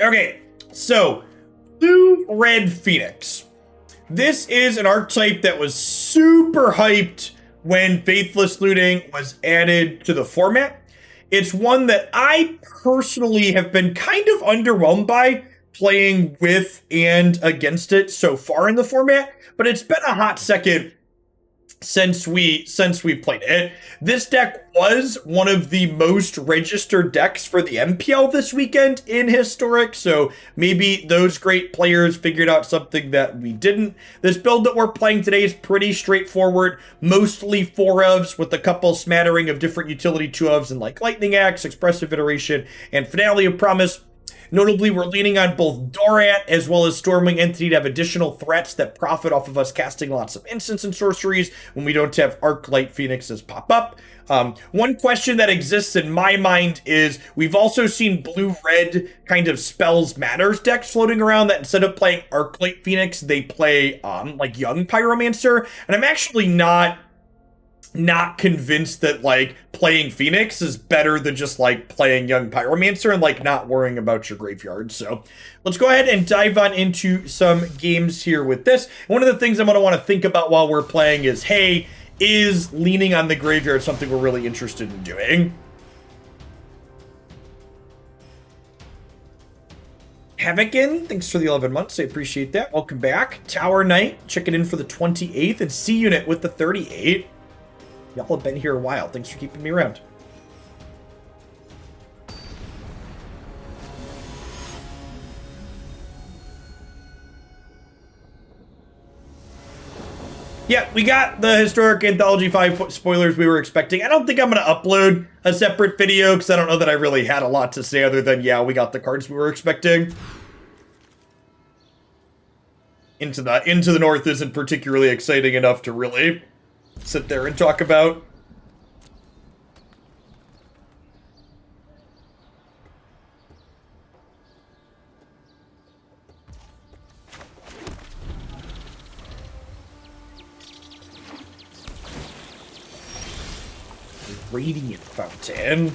Okay, so Blue-Red Phoenix. This is an archetype that was super hyped when Faithless Looting was added to the format. It's one that I personally have been kind of underwhelmed by playing with and against it so far in the format, but it's been a hot second since we played it. This deck was one of the most registered decks for the MPL this weekend in Historic, so maybe those great players figured out something that we didn't. This build that we're playing today is pretty straightforward, mostly 4-ofs with a couple smattering of different utility 2-ofs in like Lightning Axe, Expressive Iteration, and Finale of Promise. Notably, we're leaning on both Dorat as well as Stormwing Entity to have additional threats that profit off of us casting lots of instants and sorceries when we don't have Arclight Phoenixes pop up. One question that exists in my mind is we've also seen blue-red kind of spells matters decks floating around that instead of playing Arclight Phoenix, they play like Young Pyromancer, and I'm actually not convinced that like playing Phoenix is better than just like playing Young Pyromancer and like not worrying about your graveyard. So let's go ahead and dive on into some games here with this. One of the things I'm going to want to think about while we're playing is, hey, is leaning on the graveyard something we're really interested in doing? Havokin, thanks for the 11 months. I appreciate that. Welcome back. Tower Knight, checking in for the 28th, and C Unit with the 38. Y'all have been here a while. Thanks for keeping me around. Yeah, we got the Historic Anthology 5 spoilers we were expecting. I don't think I'm going to upload a separate video because I don't know that I really had a lot to say other than, yeah, we got the cards we were expecting. Into the North isn't particularly exciting enough to really sit there and talk about. Radiant Fountain.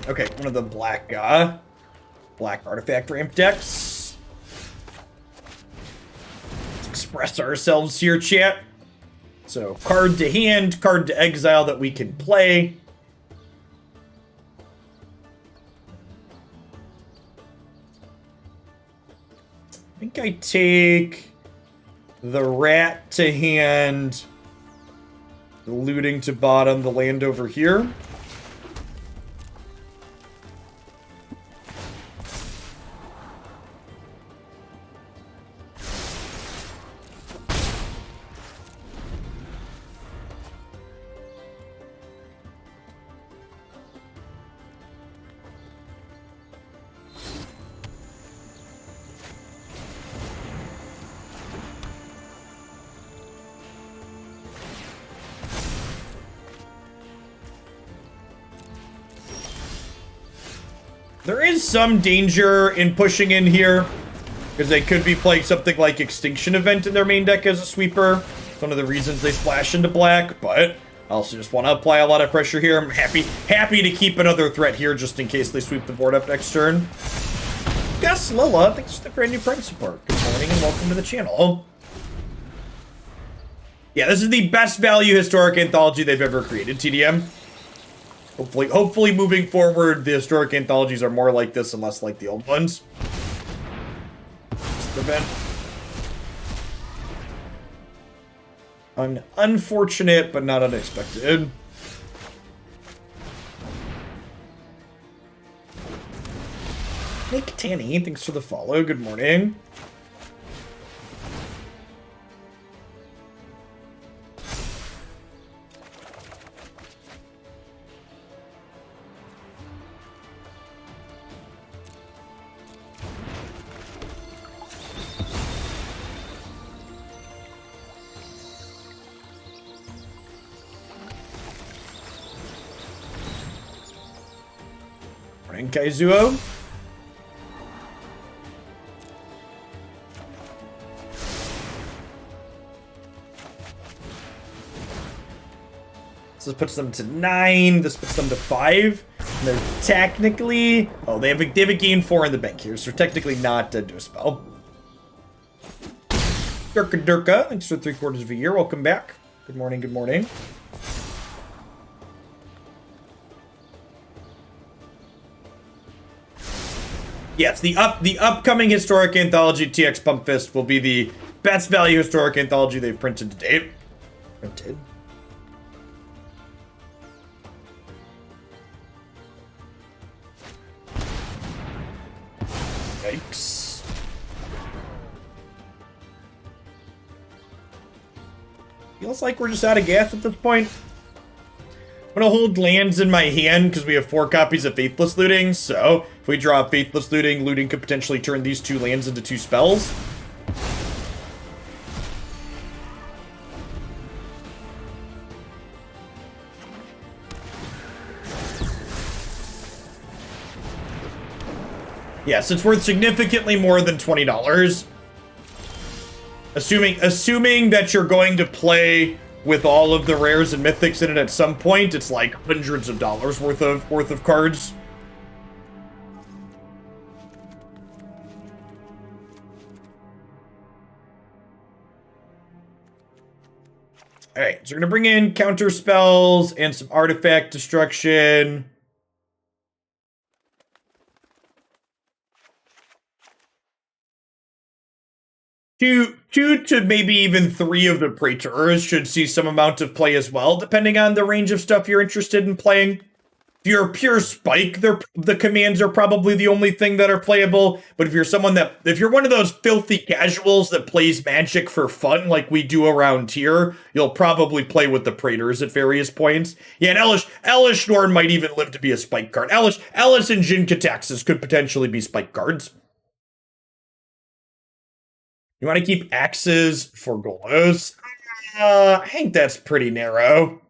Okay, one of the black artifact ramp decks. Let's express ourselves here, chat. So, card to hand, card to exile that we can play. I think I take the rat to hand, the looting to bottom, the land over here. There is some danger in pushing in here, because they could be playing something like Extinction Event in their main deck as a sweeper. It's one of the reasons they splash into black, but I also just want to apply a lot of pressure here. I'm happy to keep another threat here just in case they sweep the board up next turn. Gus Lilla, thanks for the brand new Prime support. Good morning and welcome to the channel. Yeah, this is the best value Historic Anthology they've ever created, TDM. Hopefully moving forward, the Historic Anthologies are more like this and less like the old ones. Unfortunate, but not unexpected. Nick Tanny, thanks for the follow. Good morning. Kaizuo. So this puts them to 9. This puts them to 5. And they're technically... Oh, they have a gain 4 in the bank here, so they're technically not dead to a spell. Durka, thanks for 3/4 of a year. Welcome back. Good morning, good morning. Yes, the upcoming Historic Anthology TX Pump Fist will be the best value Historic Anthology they've printed to date. Printed. Yikes. Feels like we're just out of gas at this point. I'm gonna hold lands in my hand because we have 4 copies of Faithless Looting, so if we draw Faithless Looting, Looting could potentially turn these 2 lands into 2 spells. Yes, it's worth significantly more than $20. Assuming that you're going to play with all of the rares and mythics in it at some point, it's like hundreds of dollars worth of cards. All right, so we're gonna bring in counter spells and some artifact destruction. Two to maybe even 3 of the Praetors should see some amount of play as well, depending on the range of stuff you're interested in playing. If you're a pure Spike, the commands are probably the only thing that are playable. But if you're one of those filthy casuals that plays Magic for fun, like we do around here, you'll probably play with the Praetors at various points. Yeah, and Elish Norn might even live to be a Spike card. Elish and Jin Kataxis could potentially be Spike cards. You want to keep axes for Golos? I think that's pretty narrow.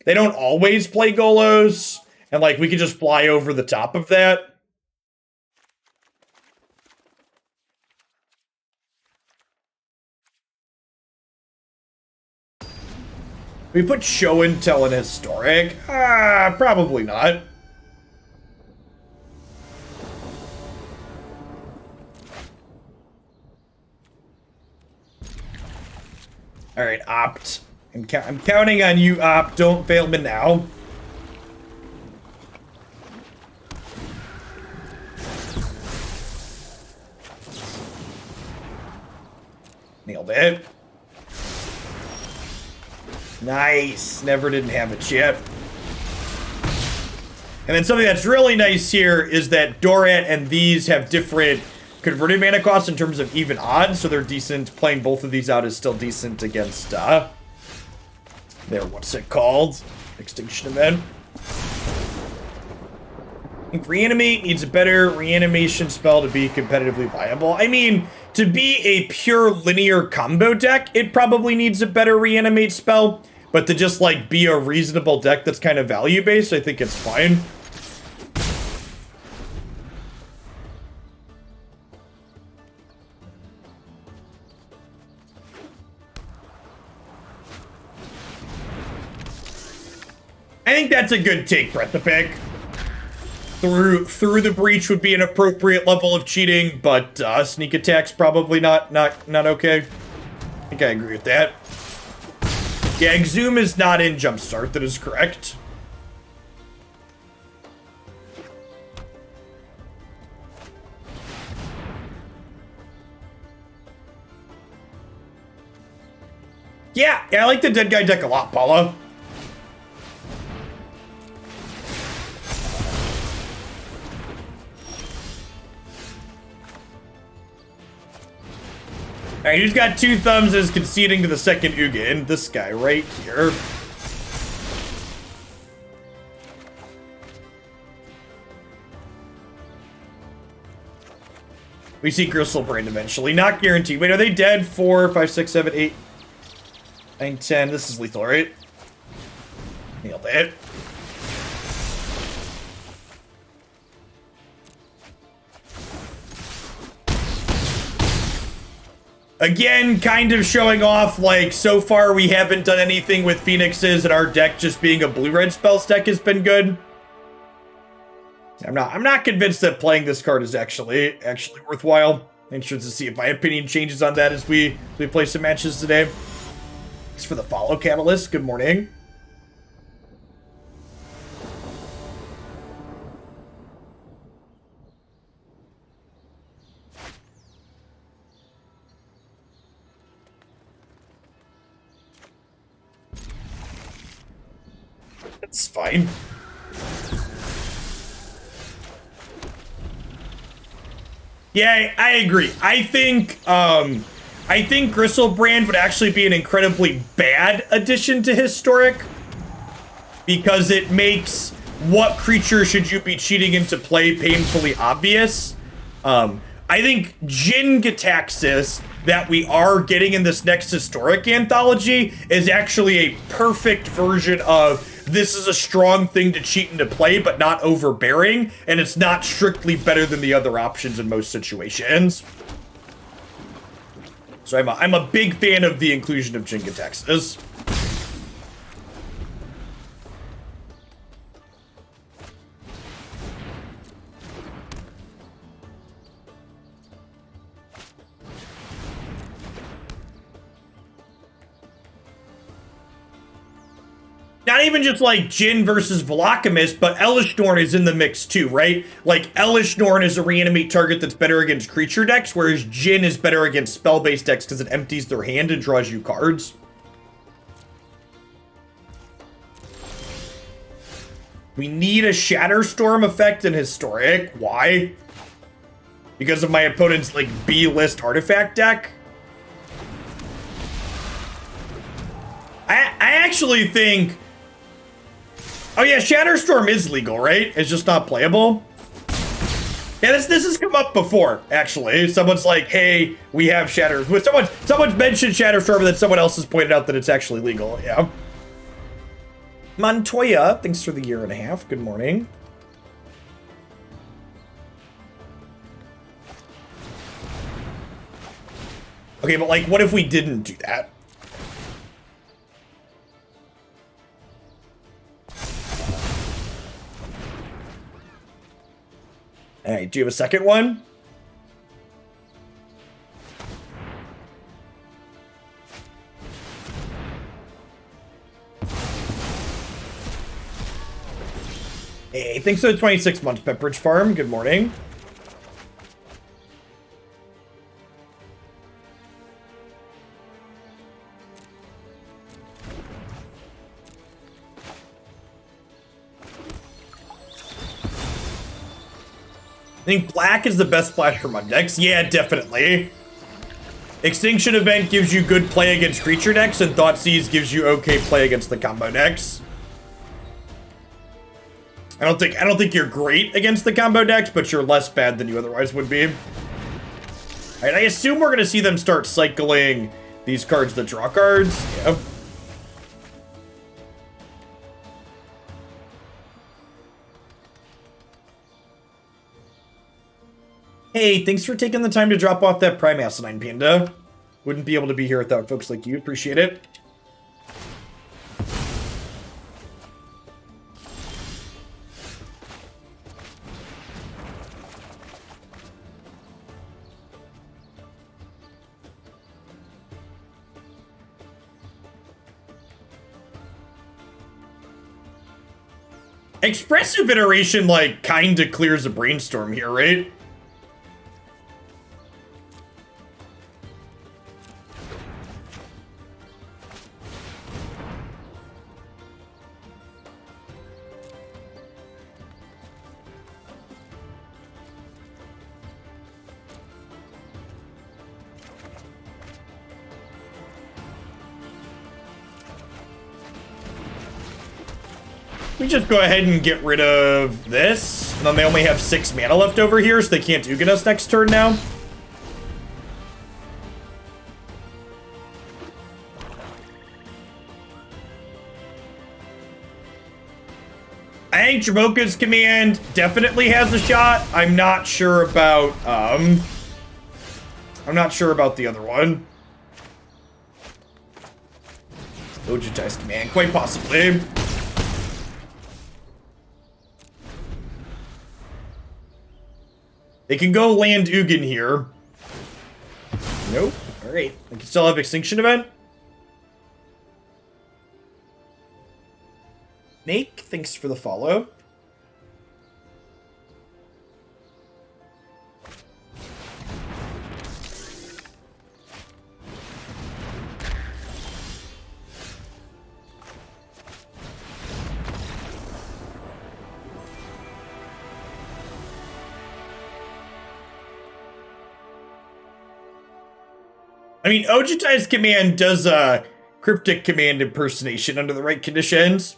They don't always play Golos, and like we could just fly over the top of that. We put Show and Tell in Historic? Probably not. All right, Opt. I'm counting on you, Opt. Don't fail me now. Nailed it. Nice. Never didn't have it yet. And then something that's really nice here is that Dorat and these have different converted mana costs in terms of even odds, so they're decent. Playing both of these out is still decent against, what's it called? Extinction Event. I think Reanimate needs a better reanimation spell to be competitively viable. I mean, to be a pure linear combo deck, it probably needs a better reanimate spell, but to just, like, be a reasonable deck that's kind of value-based, I think it's fine. I think that's a good take, Brett the Pick. Through the breach would be an appropriate level of cheating, but sneak attack's probably not okay. I think I agree with that. Yeah, Exhume is not in Jumpstart, that is correct. Yeah, I like the Dead Guy deck a lot, Paula. Alright, who's got 2 thumbs is conceding to the second Ugin? This guy right here. We see Gristlebrain eventually. Not guaranteed. Wait, are they dead? 4, 5, 6, 7, 8, 9, 10. This is lethal, right? Nailed it. Again, kind of showing off, like, so far we haven't done anything with Phoenixes, and our deck just being a blue-red spells deck has been good. I'm not convinced that playing this card is actually worthwhile. Interested to see if my opinion changes on that as we play some matches today. Thanks for the follow, Catalyst. Good morning. It's fine. Yeah, I agree. I think Gristlebrand would actually be an incredibly bad addition to Historic because it makes what creature should you be cheating into play painfully obvious. I think Jin-Gitaxias that we are getting in this next Historic anthology is actually a perfect version of this is a strong thing to cheat into play, but not overbearing, and it's not strictly better than the other options in most situations. So I'm a big fan of the inclusion of Jin-Gitaxias. Not even just like Jin versus Velocamist, but Elish Norn is in the mix too, right? Like Elish Norn is a reanimate target that's better against creature decks, whereas Jin is better against spell-based decks because it empties their hand and draws you cards. We need a Shatterstorm effect in Historic. Why? Because of my opponent's like B-list artifact deck? I actually think... Oh yeah, Shatterstorm is legal, right? It's just not playable. Yeah, this has come up before, actually. Someone's like, hey, we have Shatterstorm. Someone's mentioned Shatterstorm, and then someone else has pointed out that it's actually legal, yeah. Montoya, thanks for the 1.5 years. Good morning. Okay, but like, what if we didn't do that? All right, do you have a second one? Hey, thanks for the 26 months, Pepperidge Farm. Good morning. I think black is the best splash from my decks. Yeah, definitely. Extinction Event gives you good play against creature decks, and Thoughtseize gives you okay play against the combo decks. I don't think you're great against the combo decks, but you're less bad than you otherwise would be. All right, I assume we're gonna see them start cycling these cards that draw cards. Yeah. Hey, thanks for taking the time to drop off that Prime Asinine Panda. Wouldn't be able to be here without folks like you. Appreciate it. Expressive Iteration, like, kinda clears a Brainstorm here, right? We just go ahead and get rid of this. And then they only have 6 mana left over here, so they can't Ugin us next turn now. I think Jamoka's command definitely has a shot. I'm not sure about the other one. Ojutai's command, quite possibly. They can go land Ugin here. Nope. Alright. They can still have Extinction Event. Snake, thanks for the follow. I mean, Ojutai's command does a cryptic command impersonation under the right conditions.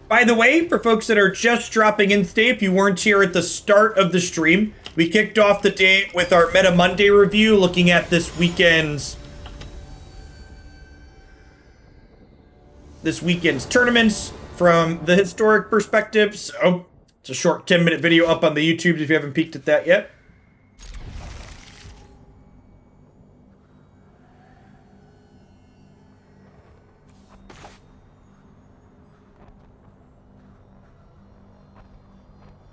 By the way, for folks that are just dropping in today, if you weren't here at the start of the stream, we kicked off the day with our Meta Monday review, looking at this weekend's tournaments from the historic perspective. So it's a short 10-minute video up on the YouTube if you haven't peeked at that yet.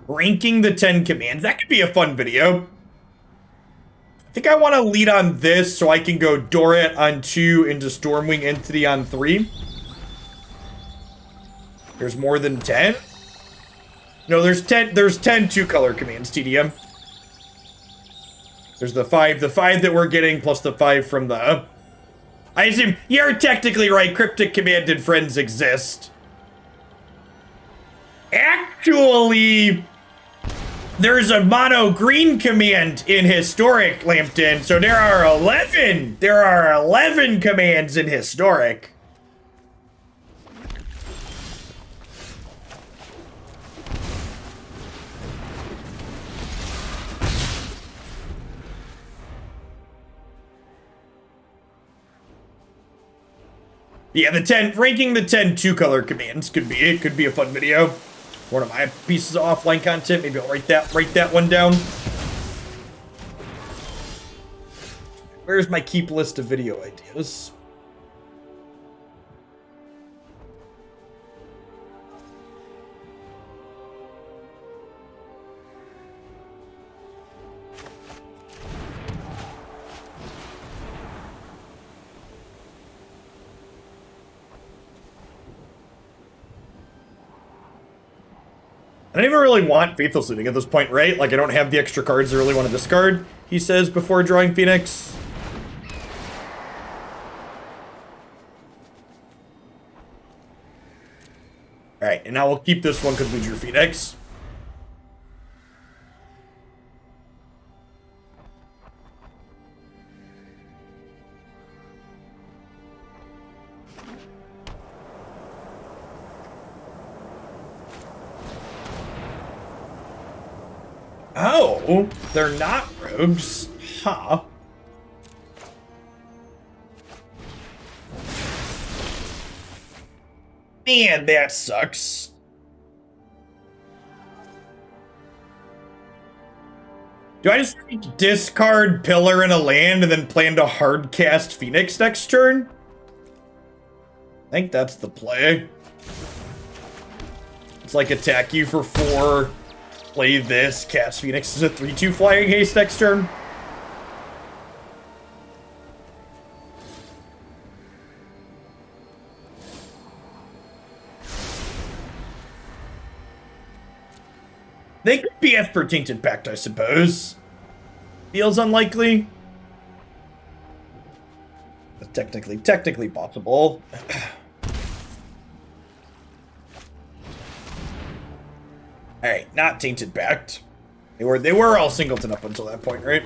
Ranking the 10 commands. That could be a fun video. I think I want to lead on this so I can go Dorat on 2 into Stormwing Entity on 3. There's more than 10? No, there's 10 2-color commands, TDM. There's the 5 that we're getting, plus the 5 from the... I assume you're technically right, Cryptic Command and Friends exist. Actually, there's a mono green command in Historic, Lambton, so there are 11! There are 11 commands in Historic. Yeah, ranking the 10 2-color commands could be a fun video. One of my pieces of offline content. Maybe I'll write that one down. Where's my keep list of video ideas? I don't even really want Faithless Looting at this point, right? Like, I don't have the extra cards I really want to discard, he says before drawing Phoenix. Alright, and now we'll keep this one because we drew Phoenix. Oh, they're not rogues. Huh. Man, that sucks. Do I just discard Pillar and a land and then plan to hard cast Phoenix next turn? I think that's the play. It's like attack you for 4. Play this, cast Phoenix as a 3/2 flying haste next turn. They could be Esper Tainted Pact, I suppose. Feels unlikely. But technically possible. Alright, not Tainted Pact. They were all singleton up until that point, right?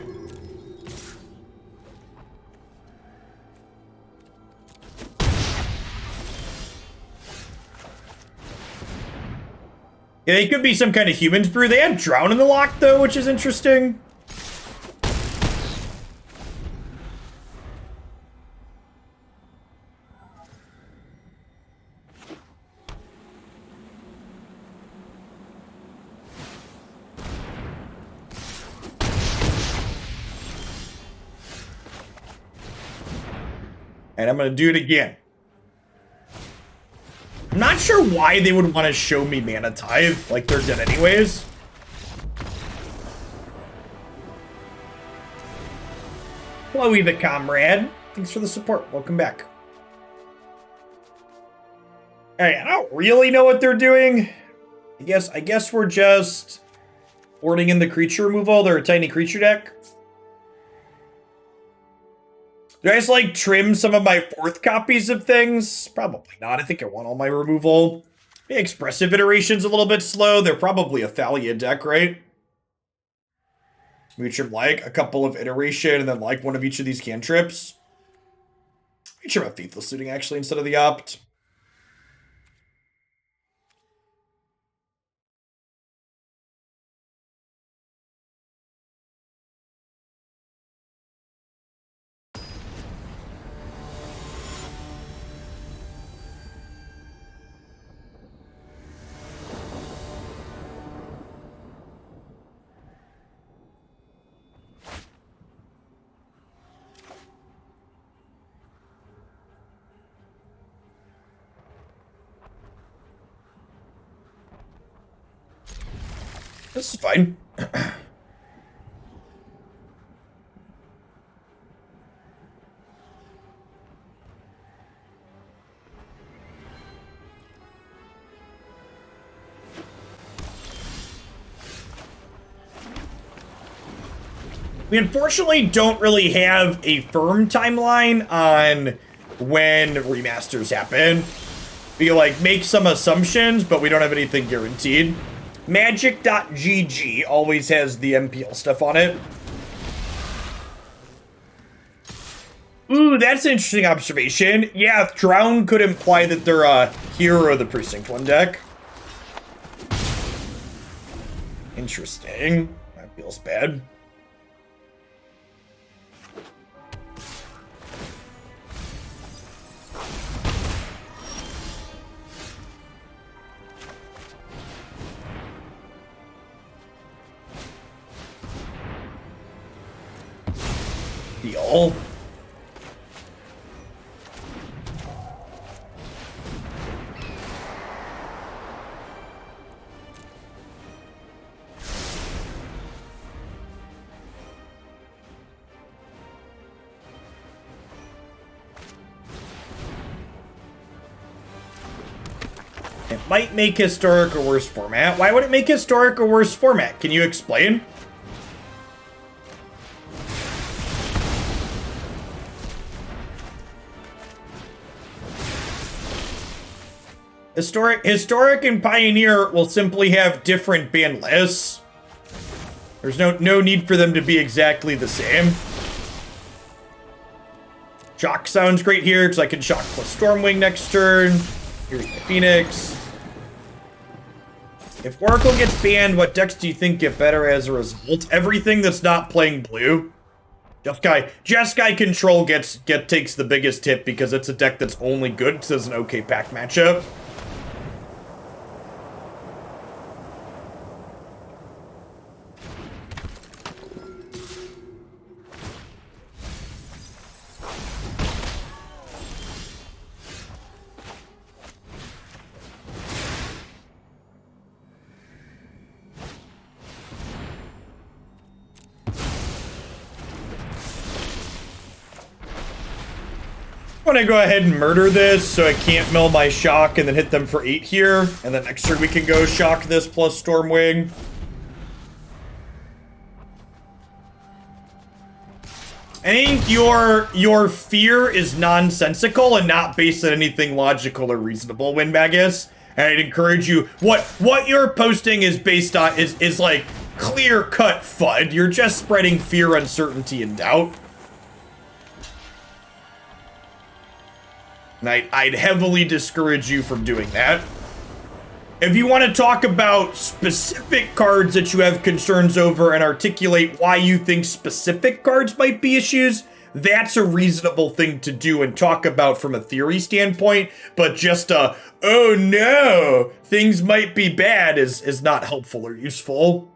Yeah, they could be some kind of Human's Brew. They had Drown in the lock, though, which is interesting. And I'm going to do it again. I'm not sure why they would want to show me Mana Tithe, like they're dead anyways. Chloe the Comrade, thanks for the support. Welcome back. Alright, I don't really know what they're doing. I guess we're just boarding in the creature removal. They're a tiny creature deck. Do I just like trim some of my 4th copies of things? Probably not. I think I want all my removal. The Expressive Iteration's a little bit slow. They're probably a Thalia deck, right? We should like a couple of Iteration and then like one of each of these cantrips. We should have Faithless Looting actually instead of the Opt. This is fine. We unfortunately don't really have a firm timeline on when remasters happen. We like make some assumptions, but we don't have anything guaranteed. Magic.gg always has the MPL stuff on it. Ooh, that's an interesting observation. Yeah, Drown could imply that they're a Hero of the Precinct 1 deck. Interesting. That feels bad. Deal. It might make Historic a worse format. Why would it make Historic a worse format? Can you explain? Historic and Pioneer will simply have different ban lists. There's no need for them to be exactly the same. Shock sounds great here because I can Shock plus Stormwing next turn. Here's my Phoenix. If Oracle gets banned, what decks do you think get better as a result? Everything that's not playing blue. Jeskai Control takes the biggest hit because it's a deck that's only good because it's an okay pack matchup. I'm gonna go ahead and murder this so I can't mill my Shock and then hit them for 8 here. And then next turn we can go Shock this plus Stormwing. I think your fear is nonsensical and not based on anything logical or reasonable, Windmagus. And I'd encourage you, what you're posting is based on is like clear-cut FUD. You're just spreading fear, uncertainty, and doubt. And I'd heavily discourage you from doing that. If you want to talk about specific cards that you have concerns over and articulate why you think specific cards might be issues, that's a reasonable thing to do and talk about from a theory standpoint. But just oh no, things might be bad is not helpful or useful.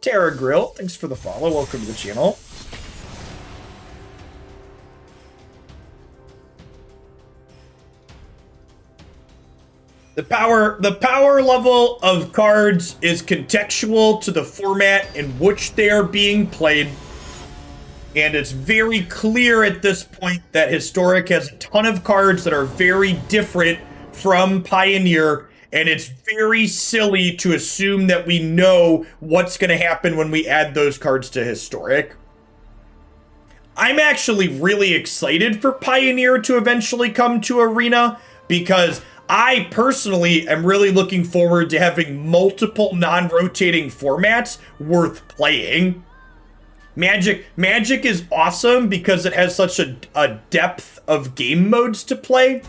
Terra Grill, thanks for the follow. Welcome to the channel. The power level of cards is contextual to the format in which they are being played. And it's very clear at this point that Historic has a ton of cards that are very different from Pioneer, and it's very silly to assume that we know what's going to happen when we add those cards to Historic. I'm actually really excited for Pioneer to eventually come to Arena, because I personally am really looking forward to having multiple non-rotating formats worth playing. Magic is awesome because it has such a depth of game modes to play.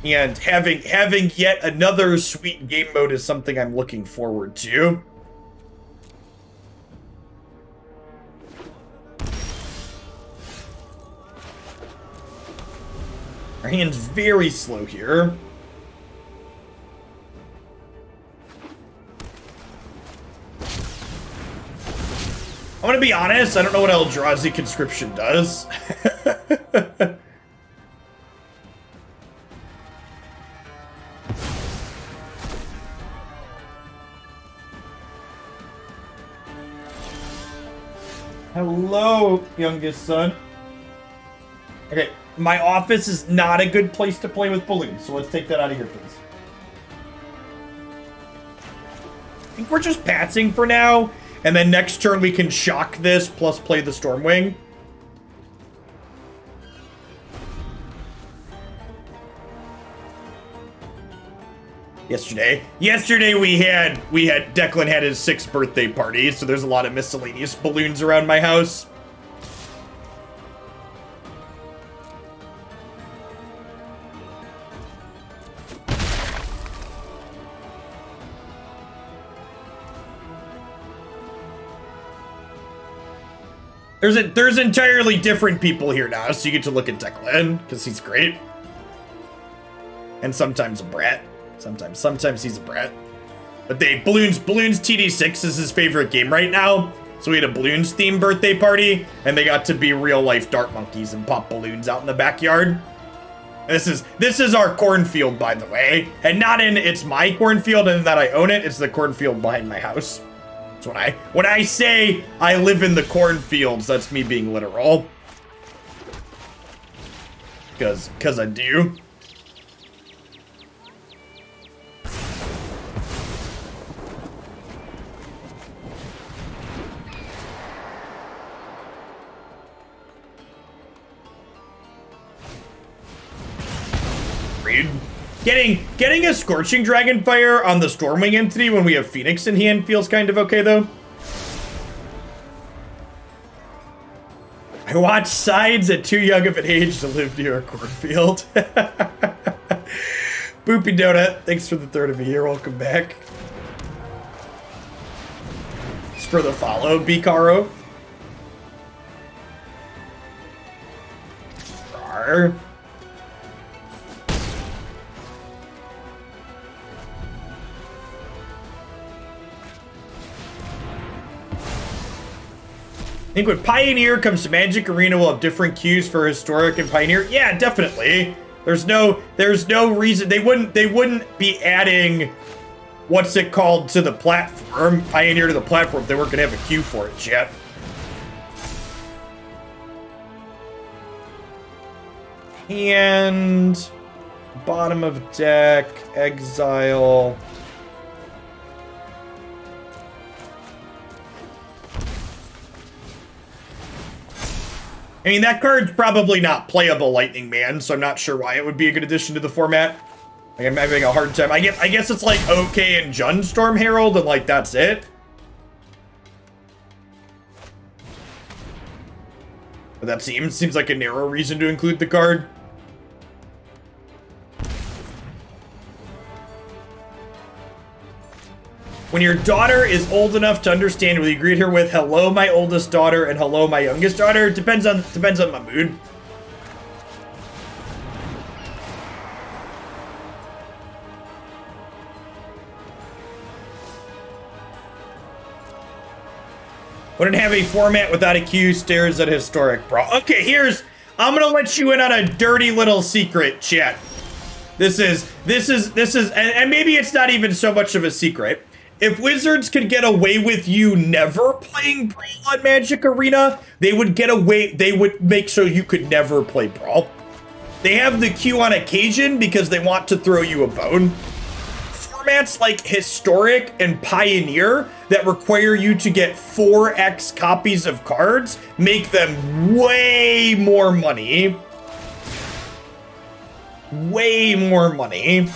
And having yet another sweet game mode is something I'm looking forward to. Our hand's very slow here. I'm gonna be honest, I don't know what Eldrazi Conscription does. Hello, youngest son. Okay, my office is not a good place to play with balloons, so let's take that out of here, please. I think we're just patsing for now. And then next turn we can shock this plus play the Stormwing. Yesterday we had Declan had his 6th birthday party, so there's a lot of miscellaneous balloons around my house. There's entirely different people here now, so you get to look at Declan, because he's great. And sometimes a brat. Sometimes he's a brat. But Balloons TD6 is his favorite game right now. So we had a Balloons themed birthday party, and they got to be real life dart monkeys and pop balloons out in the backyard. This is our cornfield, by the way. And not in it's my cornfield and that I own it, it's the cornfield behind my house. So when I say I live in the cornfields, that's me being literal. Cause I do. Read. Getting a Scorching Dragonfire on the Stormwing Entity when we have Phoenix in hand feels kind of okay, though. I watched Sides at too young of an age to live near a cornfield. Boopy Donut, thanks for the 3rd of a year. Welcome back. Thanks for the follow, Bicaro. Rawr. I think with Pioneer comes to Magic Arena, we'll have different queues for Historic and Pioneer. Yeah, definitely. There's no reason they wouldn't be adding what's it called to the platform, Pioneer to the platform if they weren't gonna have a queue for it yet. And bottom of deck, exile. I mean, that card's probably not playable, Lightning Man, so I'm not sure why it would be a good addition to the format. Like, I'm having a hard time. I guess it's like OK and Junstorm Herald, and like that's it. But that seems like a narrow reason to include the card. When your daughter is old enough to understand, will you greet her with "Hello, my oldest daughter" and "Hello, my youngest daughter"? Depends on my mood. Wouldn't have a format without a queue. Stares at Historic, bro. Okay, I'm gonna let you in on a dirty little secret, chat. This is, and maybe it's not even so much of a secret. If Wizards could get away with you never playing Brawl on Magic Arena, they would make so you could never play Brawl. They have the queue on occasion because they want to throw you a bone. Formats like Historic and Pioneer that require you to get 4x copies of cards make them way more money. Way more money.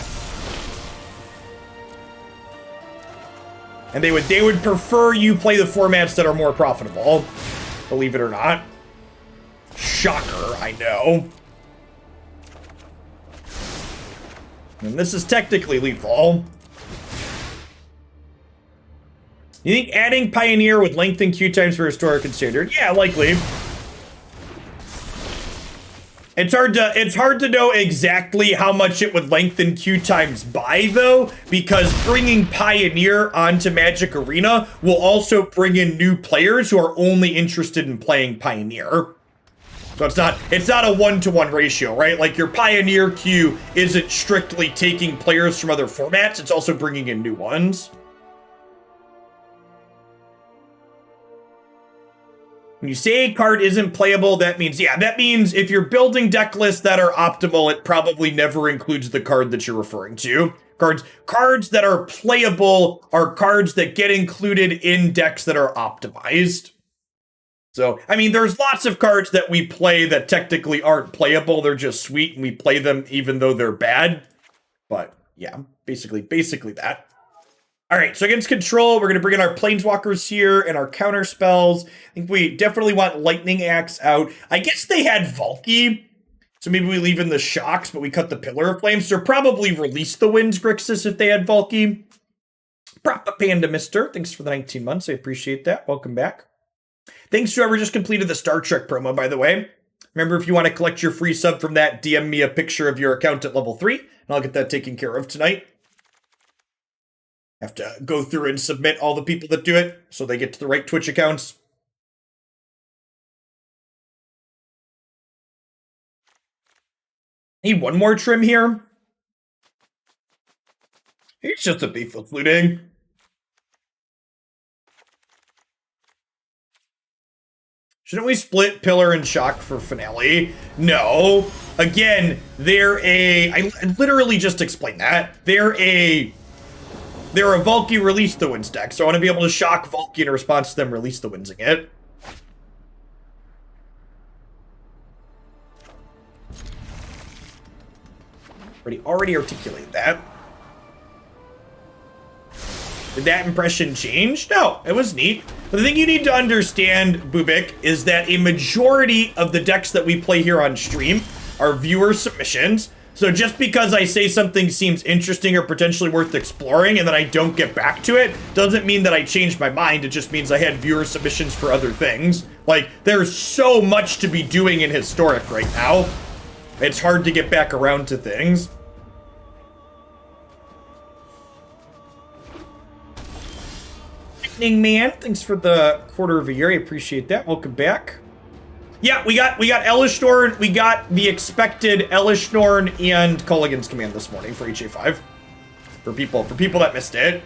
And they would prefer you play the formats that are more profitable. Believe it or not. Shocker, I know. And this is technically lethal. You think adding Pioneer would lengthen queue times for Historic and Standard? Yeah, likely. It's hard to know exactly how much it would lengthen queue times by, though, because bringing Pioneer onto Magic Arena will also bring in new players who are only interested in playing Pioneer. So it's not a 1-to-1 ratio, right? Like, your Pioneer queue isn't strictly taking players from other formats, it's also bringing in new ones. When you say a card isn't playable, that means if you're building deck lists that are optimal, it probably never includes the card that you're referring to. Cards that are playable are cards that get included in decks that are optimized. So, I mean, there's lots of cards that we play that technically aren't playable. They're just sweet, and we play them even though they're bad. But, yeah, basically that. All right, so against control, we're going to bring in our Planeswalkers here and our counter spells. I think we definitely want Lightning Axe out. I guess they had Valky, so maybe we leave in the Shocks, but we cut the Pillar of Flames. So probably release the Winds Grixis if they had Valky. Prop Panda Mister, thanks for the 19 months. I appreciate that. Welcome back. Thanks to whoever just completed the Star Trek promo, by the way. Remember, if you want to collect your free sub from that, DM me a picture of your account at level 3, and I'll get that taken care of tonight. Have to go through and submit all the people that do it so they get to the right Twitch accounts. Need one more trim here. It's just a Faithless Looting. Shouldn't we split Pillar and Shock for Finale? No. Again, I literally just explained that. They're a Valky release the Winds deck, so I want to be able to shock Valky in response to them release the Windsing it. Already articulated that. Did that impression change? No, it was neat. But the thing you need to understand, Bubik, is that a majority of the decks that we play here on stream are viewer submissions. So just because I say something seems interesting or potentially worth exploring and then I don't get back to it, doesn't mean that I changed my mind. It just means I had viewer submissions for other things. Like, there's so much to be doing in Historic right now. It's hard to get back around to things. Lightning Man, thanks for the quarter of a year. I appreciate that. Welcome back. Yeah, we got Elishnorn. We got the expected Elishnorn and Culligan's Command this morning for HA5. For people that missed it.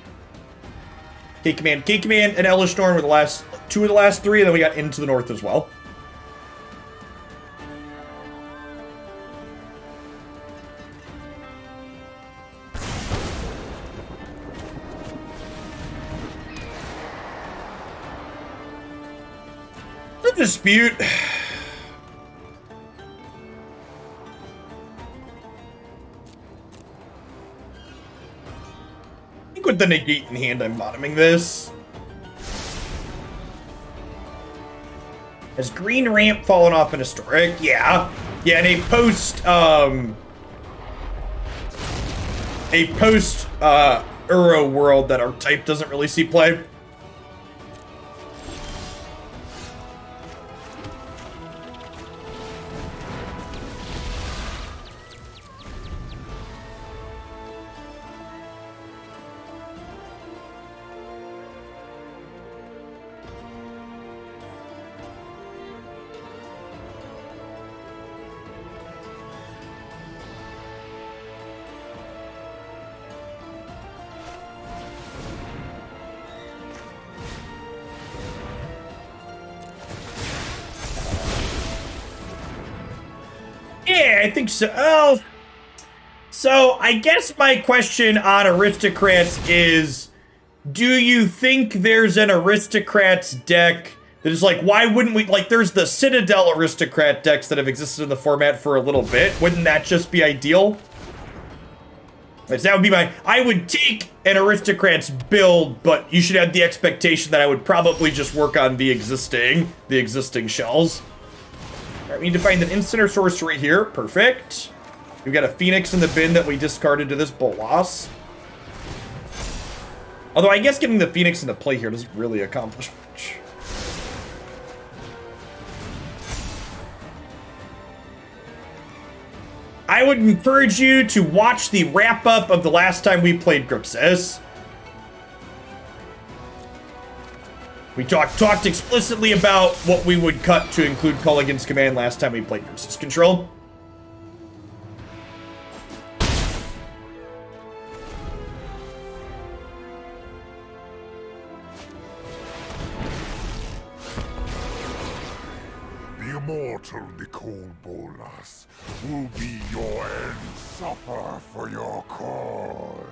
K-Command, and Elishnorn were the last two of the last three, and then we got Into the North as well. The dispute. I think with the Negate in hand, I'm bottoming this. Has Green Ramp fallen off in Historic? Yeah. Yeah, and a post Uro world that our type doesn't really see play. I think so. Oh, so I guess my question on Aristocrats is, do you think there's an Aristocrats deck that is like, why wouldn't we, like, there's the Citadel Aristocrat decks that have existed in the format for a little bit. Wouldn't that just be ideal? Like, that would be my, I would take an Aristocrats build, but you should have the expectation that I would probably just work on the existing shells. All right, we need to find an instant or sorcery here. Perfect. We've got a Phoenix in the bin that we discarded to this Bolas. Although I guess getting the Phoenix into play here doesn't really accomplish much. I would encourage you to watch the wrap-up of the last time we played Grixis. We talked explicitly about what we would cut to include Culligan's Command last time we played Grixis Control. Immortal Nicole Bolas will be your end. Suffer for your cause.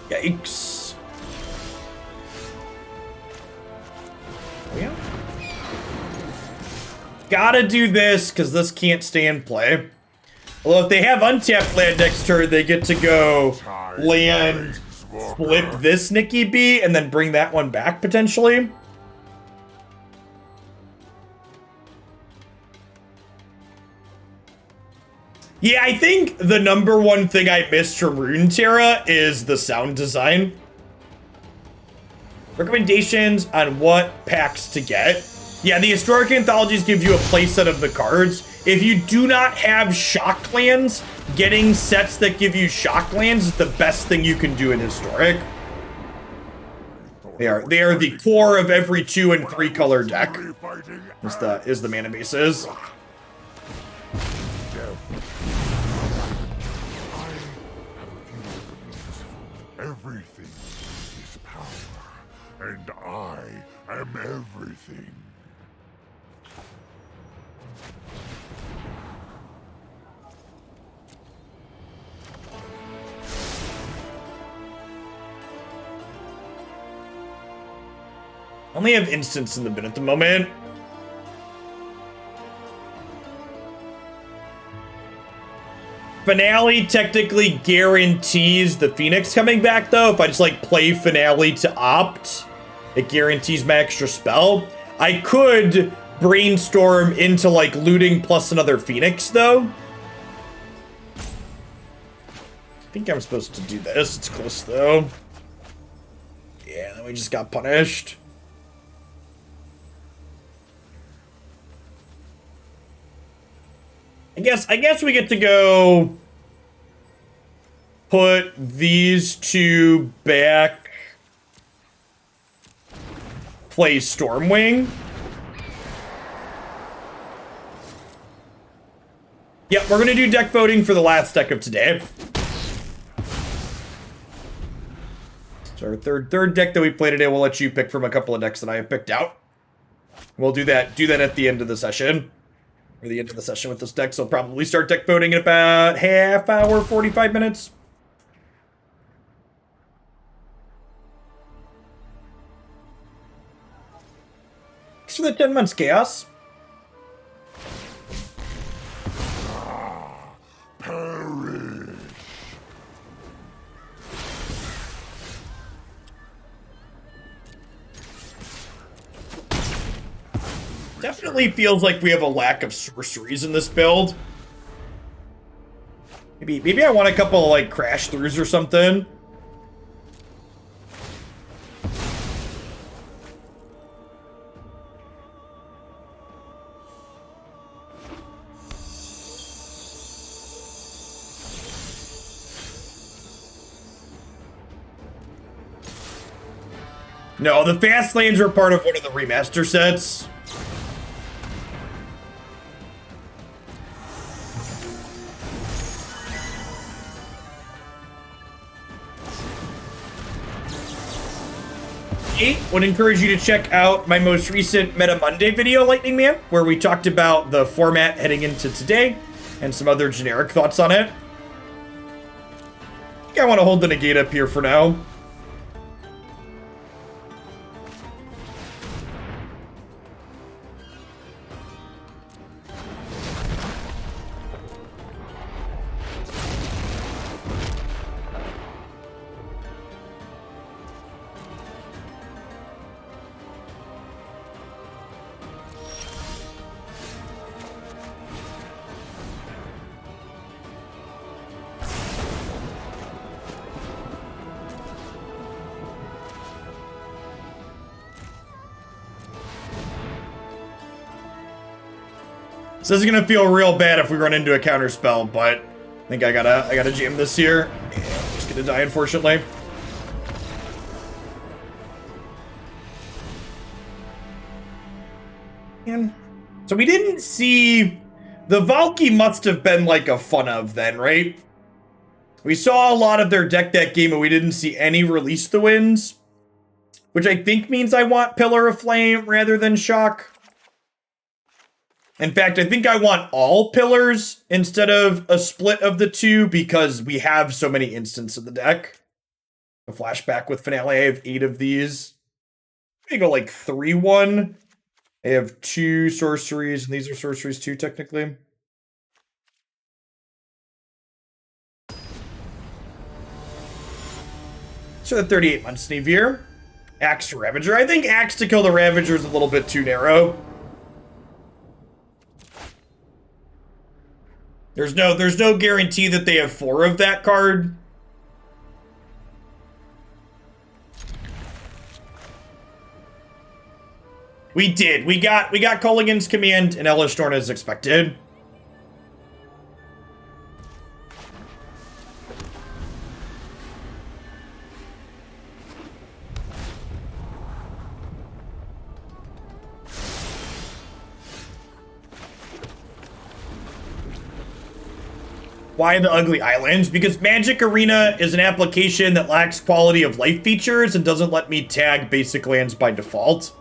Yikes. Oh, yeah. Gotta do this, because this can't stay in play. Although if they have untapped land next turn, they get to go land, flip this Nikki B, and then bring that one back, potentially. Yeah, I think the number one thing I missed from Runeterra is the sound design. Recommendations on what packs to get. Yeah, the Historic Anthologies give you a playset of the cards. If you do not have shock lands, getting sets that give you shock lands is the best thing you can do in Historic. They are the core of every 2 and 3 color deck. Is the mana bases. Everything is power, and I am everything. Only have instants in the bin at the moment. Finale technically guarantees the Phoenix coming back, though. If I just, like, play Finale to opt, it guarantees my extra spell. I could Brainstorm into, like, looting plus another Phoenix, though. I think I'm supposed to do this. It's close, though. Yeah, then we just got punished. I guess we get to go put these 2 back, play Stormwing. Yeah, we're gonna do deck voting for the last deck of today. So our third deck that we play today, we'll let you pick from a couple of decks that I have picked out. We'll do that at the end of the session. Or the end of the session with this deck, so I'll probably start deck voting in about half hour, 45 minutes. Thanks for the 10 months, Chaos. Perish. Definitely feels like we have a lack of sorceries in this build. Maybe I want a couple of, like, crash throughs or something. No, the fast lanes are part of one of the remaster sets. Would encourage you to check out my most recent Meta Monday video, Lightning Man, where we talked about the format heading into today. and some other generic thoughts on it. I think I want to hold the Negate up here for now. So this is gonna feel real bad if we run into a counter spell, but I think I gotta jam this here. And I'm just gonna die, unfortunately. And so we didn't see the Valky must have been like a fun of then, right? We saw a lot of their deck that game, but we didn't see any release the wins, which I think means I want Pillar of Flame rather than Shock. In fact, I think I want all pillars instead of a split of the two because we have so many instants in the deck. A flashback with Finale, I have 8 of these. I go like 3-1. I have 2 sorceries, and these are sorceries too, technically. So the 38-month Sneevere. Axe to Ravager. I think Axe to kill the Ravager is a little bit too narrow. There's no guarantee that they have 4 of that card. We did. We got Culligan's Command and Elish Thorn as expected. Why the Ugly Islands? Because Magic Arena is an application that lacks quality of life features and doesn't let me tag basic lands by default.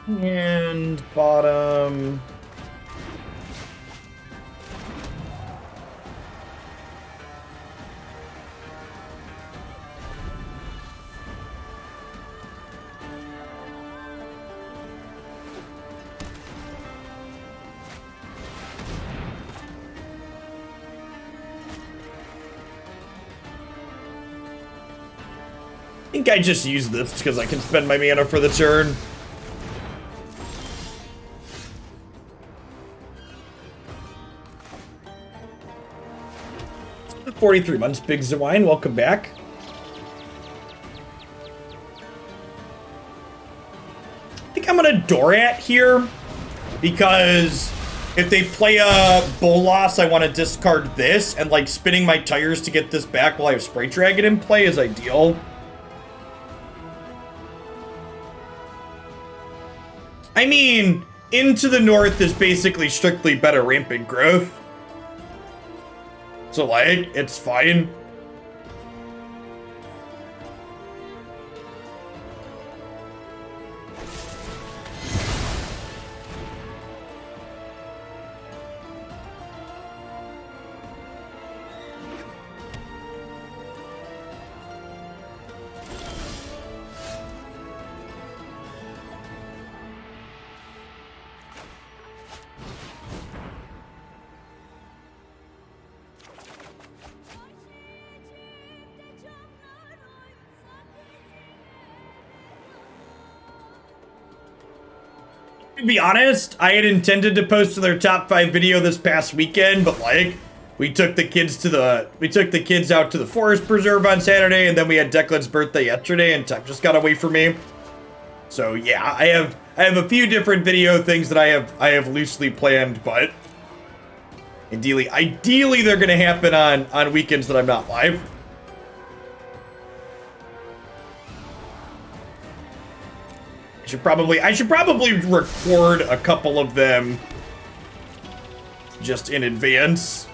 And bottom... I think I just use this because I can spend my mana for the turn. The 43 months, Big Zawine, welcome back. I think I'm gonna Dorat here because if they play a Bolas, I want to discard this, and like spinning my tires to get this back while I have Sprite Dragon in play is ideal. I mean, Into the North is basically strictly better rampant growth. So, like, it's fine. To be honest, I had intended to post their top 5 video this past weekend, but like, we took the kids out to the Forest Preserve on Saturday, and then we had Declan's birthday yesterday, and time just got away from me. So yeah, I have a few different video things that I have loosely planned, but ideally they're gonna happen on weekends that I'm not live. I should probably record a couple of them just in advance.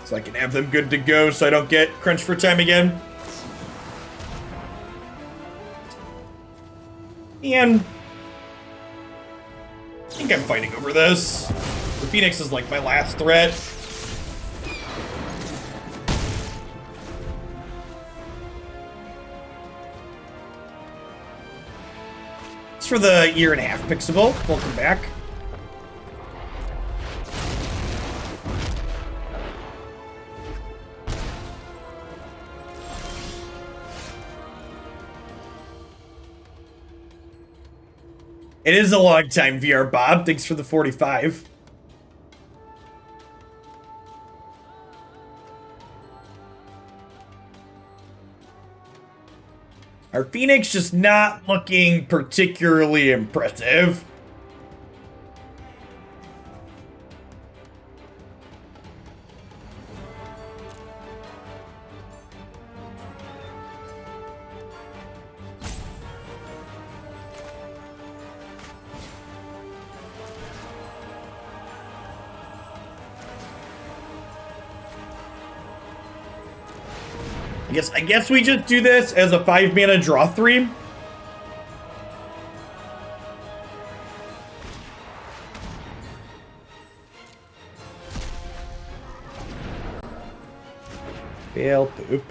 So I can have them good to go so I don't get crunched for time again. And I think I'm fighting over this. The Phoenix is like my last threat. It's for the year-and-a-half Pixable. Welcome back. It is a long time, VR Bob. Thanks for the 45. Our Phoenix just not looking particularly impressive. I guess we just do this as a 5-mana draw 3. Fail poop.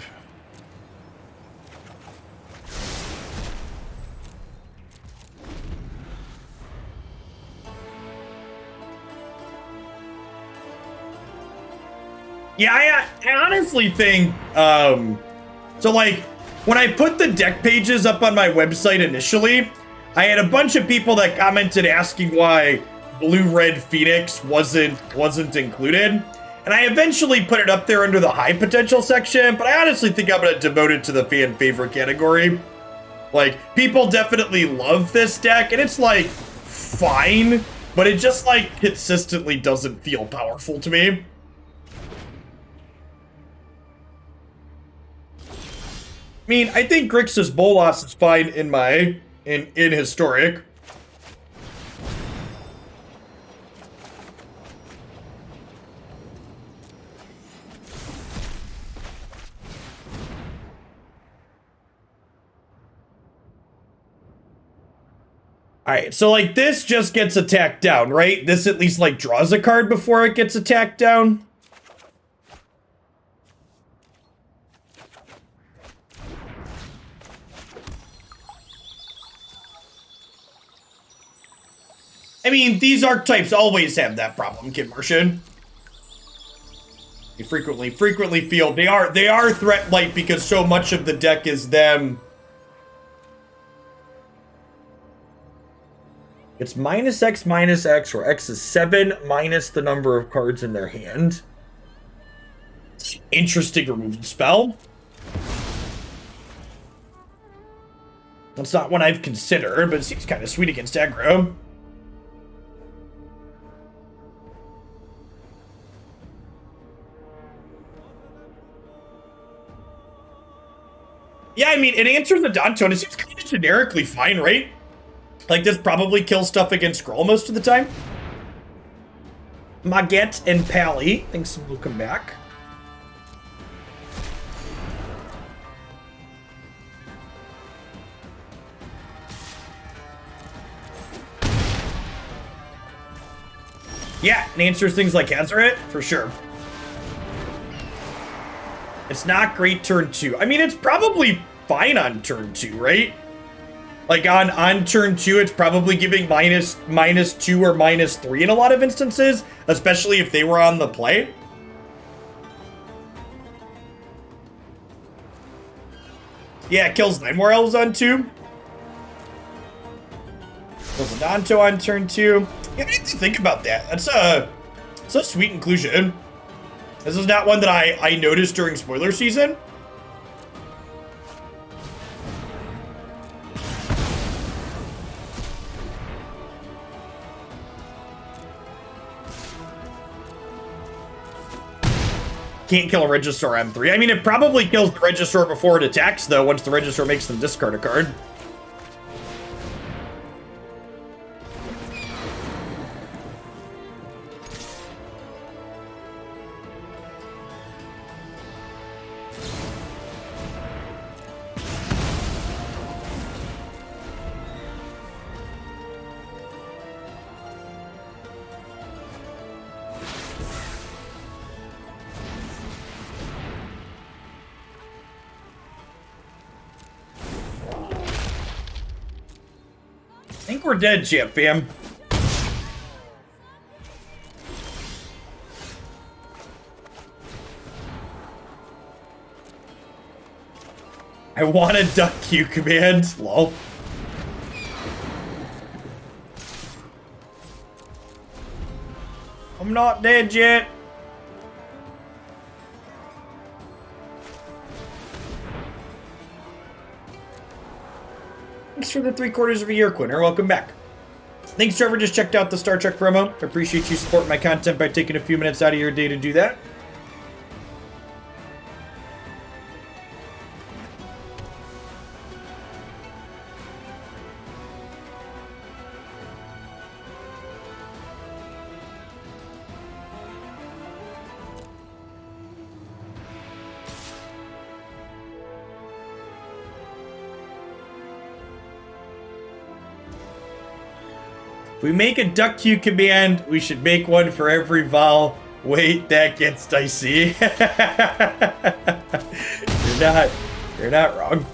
Yeah, I honestly think, so like, when I put the deck pages up on my website initially, I had a bunch of people that commented asking why Blue-Red Phoenix wasn't included. And I eventually put it up there under the high potential section, but I honestly think I'm gonna devote it to the fan favorite category. Like, people definitely love this deck, and it's like, fine, but it just like consistently doesn't feel powerful to me. I mean, I think Grixis Bolas is fine in Historic. Alright, so like this just gets attacked down, right? This at least like draws a card before it gets attacked down. I mean, these archetypes always have that problem, Kid Martian. You frequently feel they are threat light because so much of the deck is them. It's -X, -X, where X is 7 minus the number of cards in their hand. Interesting removal spell. That's not one I've considered, but it seems kind of sweet against aggro. Yeah, I mean, it answers the Danton. It seems kind of generically fine, right? Like, this probably kills stuff against Skrull most of the time. Maget and Pally, thanks, will come back. Yeah, it answers things like Hazaret, for sure. It's not great turn 2. I mean, it's probably fine on turn 2, right? Like, on turn 2, it's probably giving -2 or -3 in a lot of instances, especially if they were on the play. Yeah, it kills 9 more elves on 2. Kills a Danto on turn 2. Yeah, I need to think about that. That's a sweet inclusion. This is not one that I noticed during spoiler season. Can't kill a Regisaur M3. I mean, it probably kills the Regisaur before it attacks, though, once the Regisaur makes them discard a card. think we're dead, champ fam. I want a duck Q command. Lol. I'm not dead yet. Thanks for the 3/4 of a year, Quinner. Welcome back. Thanks, Trevor. Just checked out the Star Trek promo. I appreciate you supporting my content by taking a few minutes out of your day to do that. If we make a duck queue command, we should make one for every Vol. Wait, that gets dicey. You're not wrong.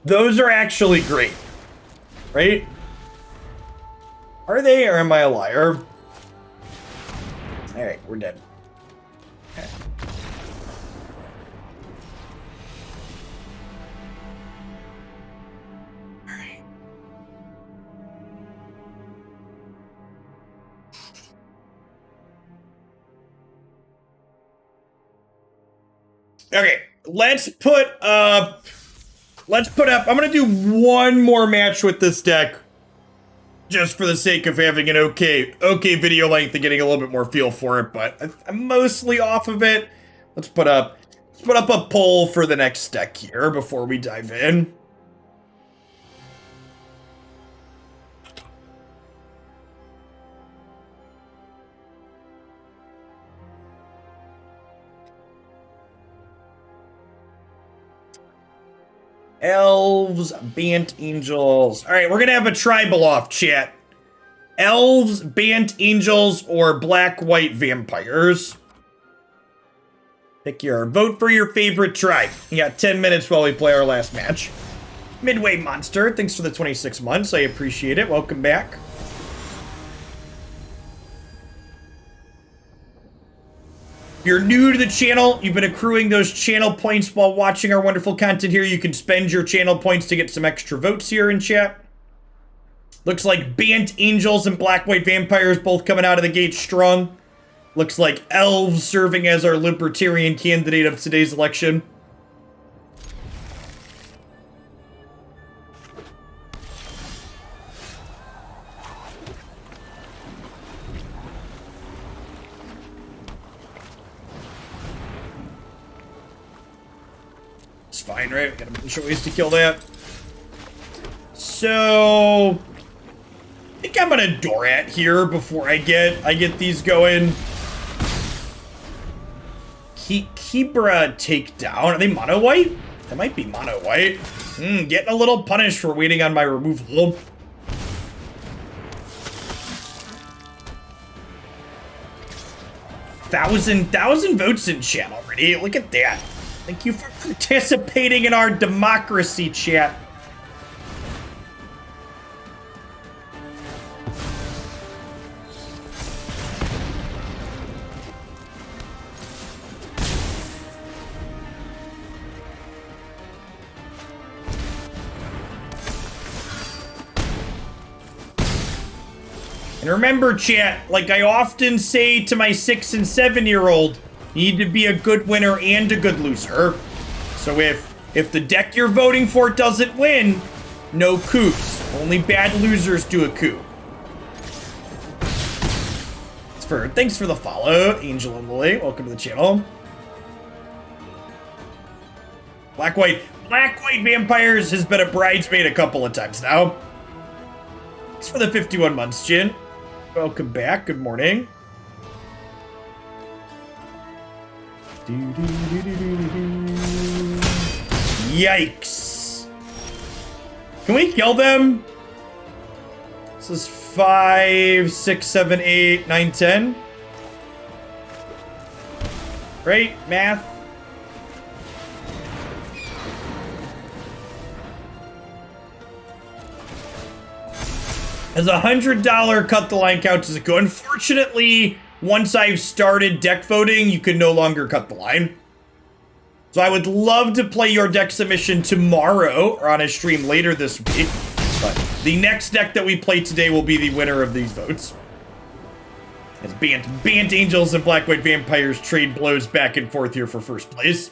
Those are actually great, right? Are they, or am I a liar? Alright, we're dead. Okay. Alright. Okay, let's put up, I'm gonna do one more match with this deck. Just for the sake of having an okay video length and getting a little bit more feel for it, but I'm mostly off of it. Let's put up a poll for the next deck here before we dive in. Elves, Bant Angels. All right, we're gonna have a tribal off, chat. Elves, Bant Angels, or Black-White Vampires. Pick your vote for your favorite tribe. You got 10 minutes while we play our last match. Midway Monster, thanks for the 26 months. I appreciate it. Welcome back. If you're new to the channel, you've been accruing those channel points while watching our wonderful content here. You can spend your channel points to get some extra votes here in chat. Looks like Bant Angels and Black-White Vampires both coming out of the gate strong. Looks like Elves serving as our libertarian candidate of today's election. It's fine, right? We got a bunch of ways to kill that. So I think I'm gonna Dorat here before I get these going. Kibra takedown. Are they mono white? That might be mono white. Getting a little punished for waiting on my removal. Thousand votes in chat already. Look at that. Thank you for participating in our democracy, chat. And remember, chat, like I often say to my 6 and 7-year-old, you need to be a good winner and a good loser. So if the deck you're voting for doesn't win, no coups. Only bad losers do a coup. Thanks for the follow, Angel and Lily. Welcome to the channel. Black-White Vampires has been a bridesmaid a couple of times now. Thanks for the 51 months, Jin. Welcome back. Good morning. Yikes. Can we kill them? This is 5, 6, 7, 8, 9, 10. Right? Math. As $100 cut the line count does it go? Unfortunately, once I've started deck voting, you can no longer cut the line. So I would love to play your deck submission tomorrow or on a stream later this week. But the next deck that we play today will be the winner of these votes. As Bant Angels and Black White Vampires trade blows back and forth here for first place.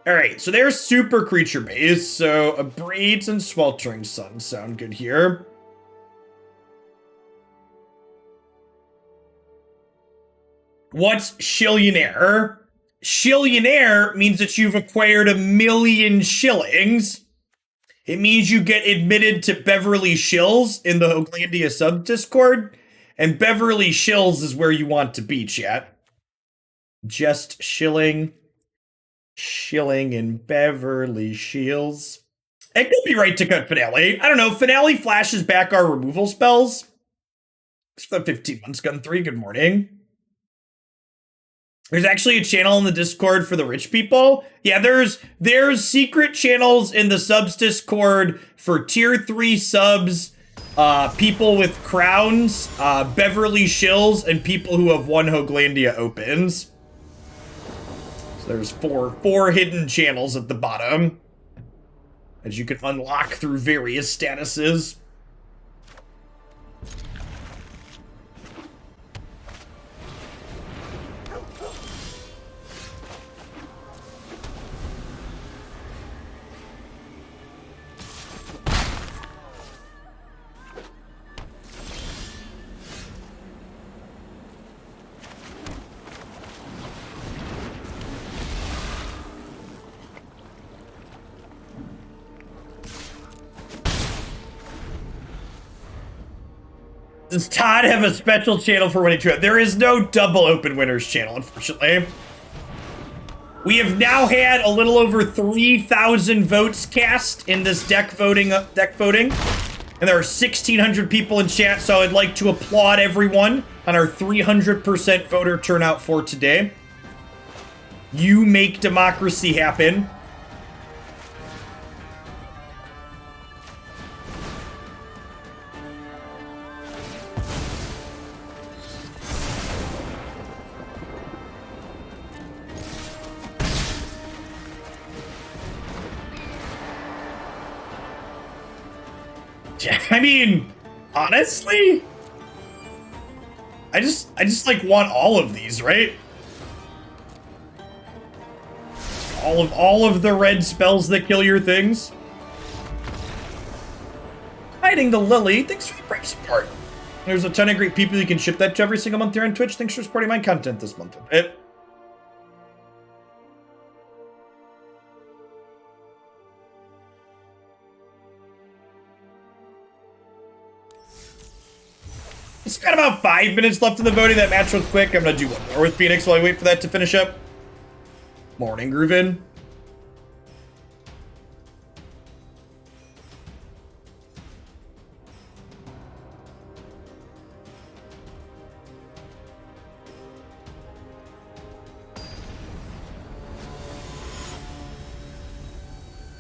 Alright, so there's super creature base. So Abrades and Sweltering Suns sound good here. What's Shillionaire? Shillionaire means that you've acquired 1,000,000 shillings. It means you get admitted to Beverly Shills in the Hoaglandia sub Discord. And Beverly Shills is where you want to be, chat. Just shilling in Beverly Shills. It could be right to cut Finale. I don't know. Finale flashes back our removal spells. It's for 15 months, Gun 3. Good morning. There's actually a channel in the Discord for the rich people. Yeah, there's secret channels in the subs Discord for tier 3 subs, people with crowns, Beverly Shills, and people who have won Hoaglandia opens. So there's four hidden channels at the bottom, as you can unlock through various statuses. Does Todd have a special channel for winning 2? There is no double open winners channel, unfortunately. We have now had a little over 3,000 votes cast in this deck voting, and there are 1,600 people in chat, so I'd like to applaud everyone on our 300% voter turnout for today. You make democracy happen. I mean, honestly, I just like want all of these, right? All of the red spells that kill your things. Hiding the Lily, thanks for the brave support. There's a ton of great people you can ship that to every single month here on Twitch. Thanks for supporting my content this month. It's got about 5 minutes left in the voting. That match was quick. I'm gonna do one more with Phoenix while I wait for that to finish up. Morning, Groovin.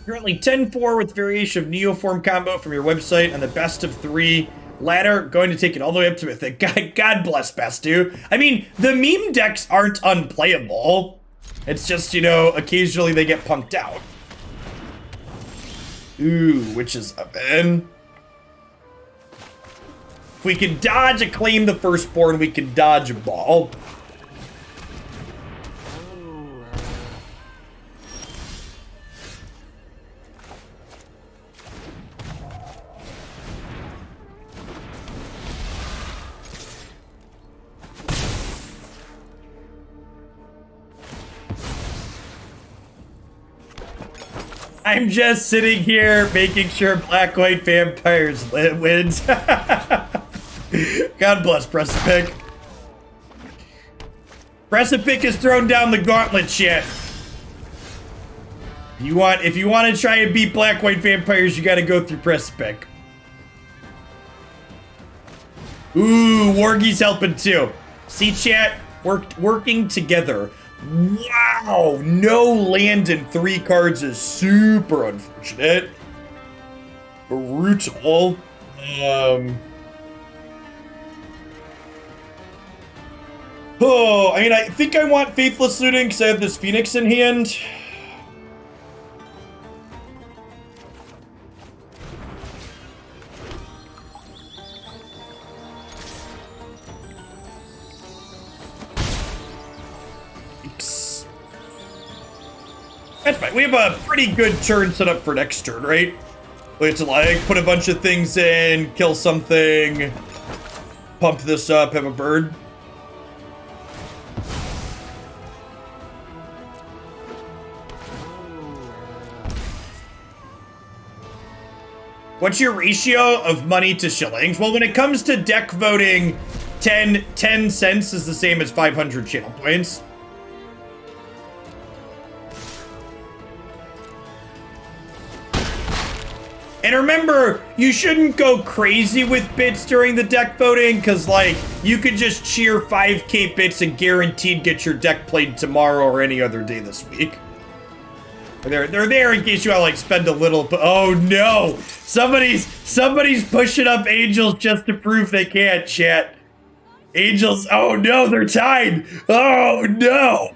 Currently 10-4 with variation of Neoform combo from your website and the best of 3 ladder, going to take it all the way up to Mythic. God bless Bastu. I mean, the meme decks aren't unplayable. It's just, you know, occasionally they get punked out. Ooh, Witch's Oven. If we can dodge a Claim the Firstborn, we can dodge a ball. I'm just sitting here making sure Black White Vampires wins. God bless Precipic. Precipic has thrown down the gauntlet shit. If you want to try and beat black-white vampires, you got to go through press spec. Ooh, Wargie's helping too. See, chat, working together. Wow, no land in 3 cards is super unfortunate. Brutal. Oh, I mean, I think I want Faithless Looting because I have this Phoenix in hand. That's fine. We have a pretty good turn set up for next turn, right? We have to, like, put a bunch of things in, kill something, pump this up, have a bird. What's your ratio of money to shillings? Well, when it comes to deck voting, 10 cents is the same as 500 channel points. And remember, you shouldn't go crazy with bits during the deck voting, because, like, you could just cheer 5k bits and guaranteed get your deck played tomorrow or any other day this week. They're there in case you want to, like, spend a little, but oh no! Somebody's pushing up Angels just to prove they can't, chat. Angels, oh no, they're tied! Oh no!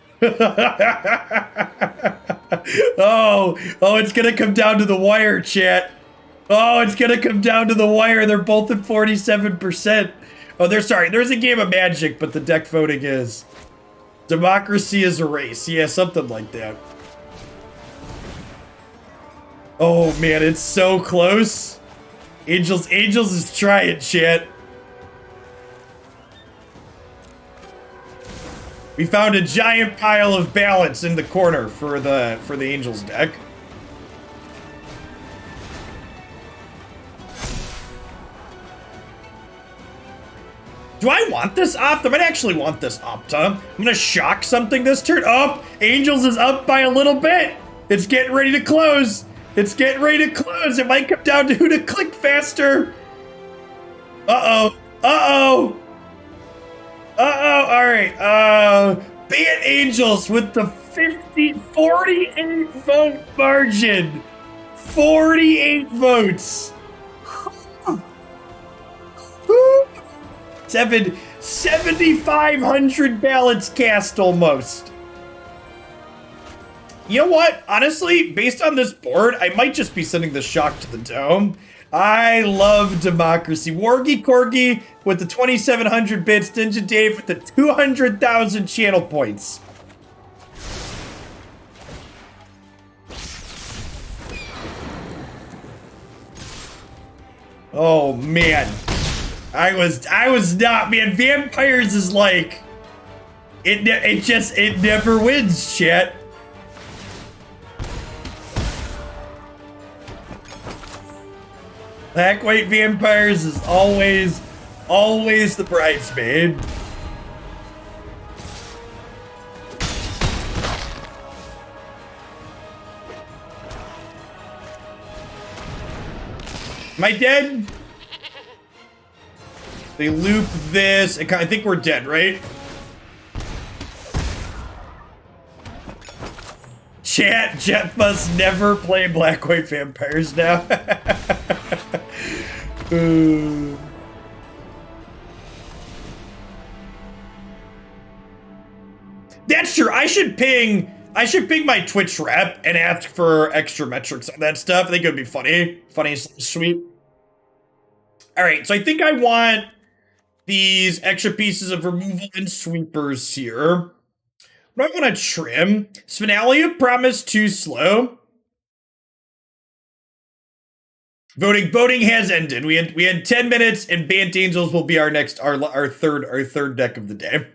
oh, it's gonna come down to the wire, chat. Oh, it's gonna come down to the wire. They're both at 47%. Oh, there's a game of Magic, but the deck voting is. Democracy is a race. Yeah, something like that. Oh man, it's so close. Angels is trying, chat. We found a giant pile of balance in the corner for the Angels deck. Do I want this opt? I might actually want this opt, huh? I'm gonna shock something this turn. Oh, Angels is up by a little bit. It's getting ready to close. It's getting ready to close. It might come down to who to click faster. Uh-oh. Uh-oh. Uh-oh. All right. Be it Angels with the 48 vote margin. 48 votes. 7,500 ballots cast almost. You know what? Honestly, based on this board, I might just be sending the shock to the dome. I love democracy. Wargie Corgi with the 2,700 bits. Ninja Dave with the 200,000 channel points. Oh man. I was not, man. Vampires is like, it never wins, chat. Black White Vampires is always the bridesmaid. Am I dead? They loop this. I think we're dead, right? Chat, Jeff must never play Black White Vampires now. That's true. I should ping my Twitch rep and ask for extra metrics on that stuff. I think it would be funny. Funny, sweet. All right, so I think I want these extra pieces of removal and sweepers here. What do I want to trim? Spinalia promised too slow. Voting has ended. We had 10 minutes, and Bant Angels will be our third deck of the day.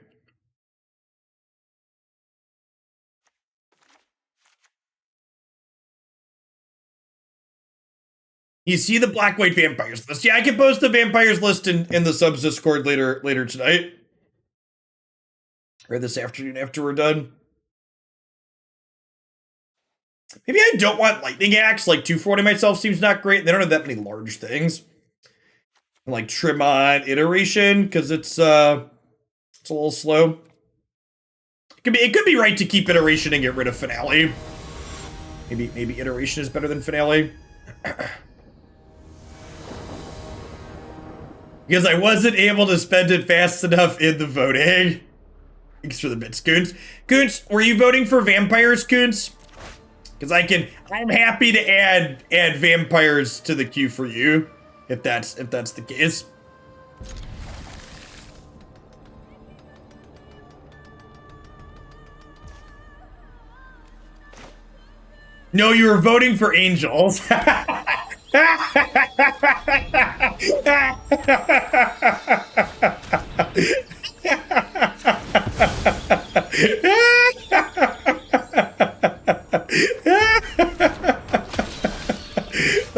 You see the Black White Vampires list. Yeah, I can post the Vampires list in the subs Discord later tonight. Or this afternoon after we're done. Maybe I don't want Lightning Axe. Like 240 myself seems not great. They don't have that many large things. Like trim on Iteration because it's a little slow. It could be right to keep Iteration and get rid of Finale. Maybe Iteration is better than Finale. Because I wasn't able to spend it fast enough in the voting. Thanks for the bits, Coons. Coons, were you voting for vampires, Coons? Because I'm happy to add vampires to the queue for you, if that's the case. No, you were voting for angels.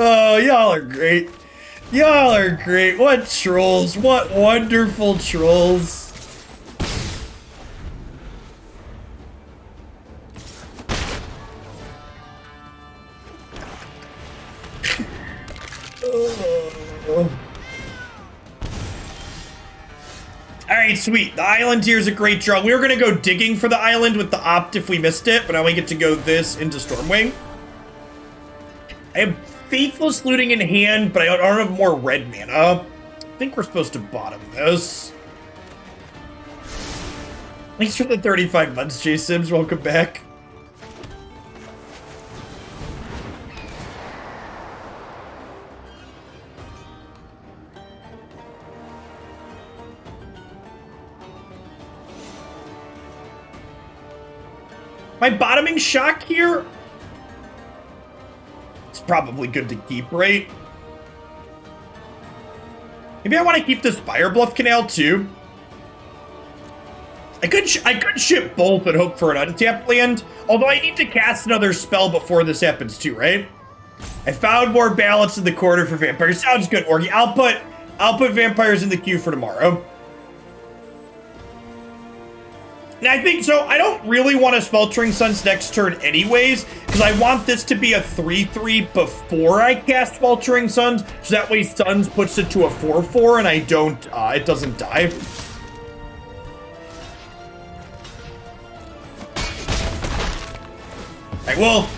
Oh, y'all are great. Y'all are great. What trolls. What wonderful trolls. Alright, sweet. The island here is a great draw. We were going to go digging for the island with the opt if we missed it, but now we get to go this into Stormwing. I have Faithless Looting in hand, but I don't have more red mana. I think we're supposed to bottom this. Thanks for the 35 months, J Sims. Welcome back. My bottoming shock here? It's probably good to keep, right? Maybe I want to keep the Spirebluff Canal too. I could ship both and hope for an untapped land. Although I need to cast another spell before this happens too, right? I found more balance in the corner for vampires. Sounds good, Orgy. I'll put vampires in the queue for tomorrow. And I think so. I don't really want a Sweltering Suns next turn anyways, because I want this to be a 3/3 before I cast Sweltering Suns, so that way Suns puts it to a 4/4 and I don't, it doesn't die. Alright,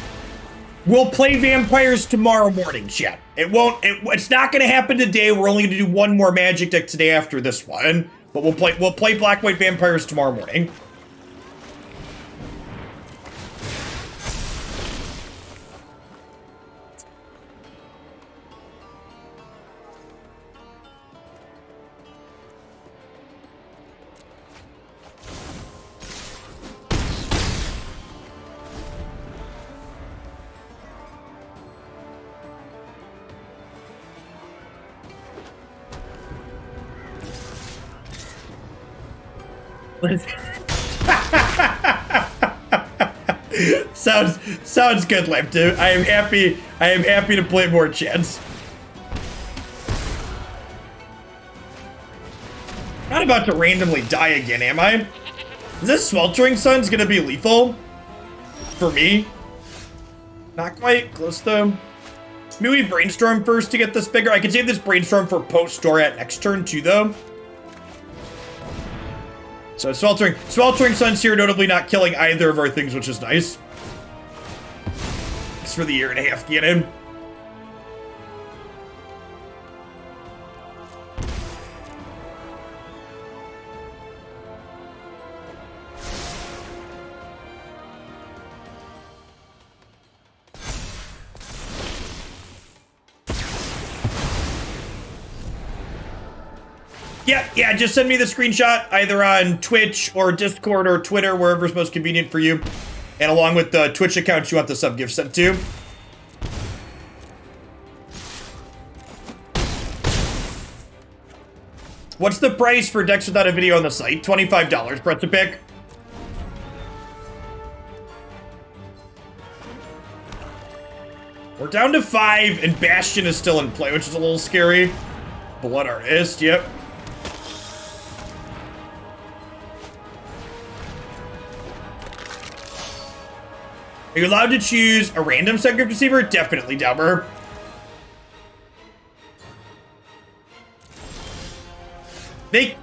we'll play vampires tomorrow morning, chat. It's not gonna happen today. We're only gonna do one more magic deck today after this one, but we'll play black-white vampires tomorrow morning. Sounds good, Lamp2. I am happy to play more chance. Not about to randomly die again, am I? Is this Sweltering Suns gonna be lethal? For me? Not quite. Close though. Maybe we Brainstorm first to get this bigger. I could save this Brainstorm for post-store at next turn too though. So Sweltering Suns here, notably not killing either of our things, which is nice. Thanks for the 1.5 years, Gannon. Yeah, just send me the screenshot either on Twitch or Discord or Twitter, wherever's most convenient for you. And along with the Twitch account you want the sub gift sent to. What's the price for decks without a video on the site? $25, press to pick. We're down to 5, and Bastion is still in play, which is a little scary. Blood Artist, yep. Are you allowed to choose a random subgroup receiver? Definitely, Dauber. They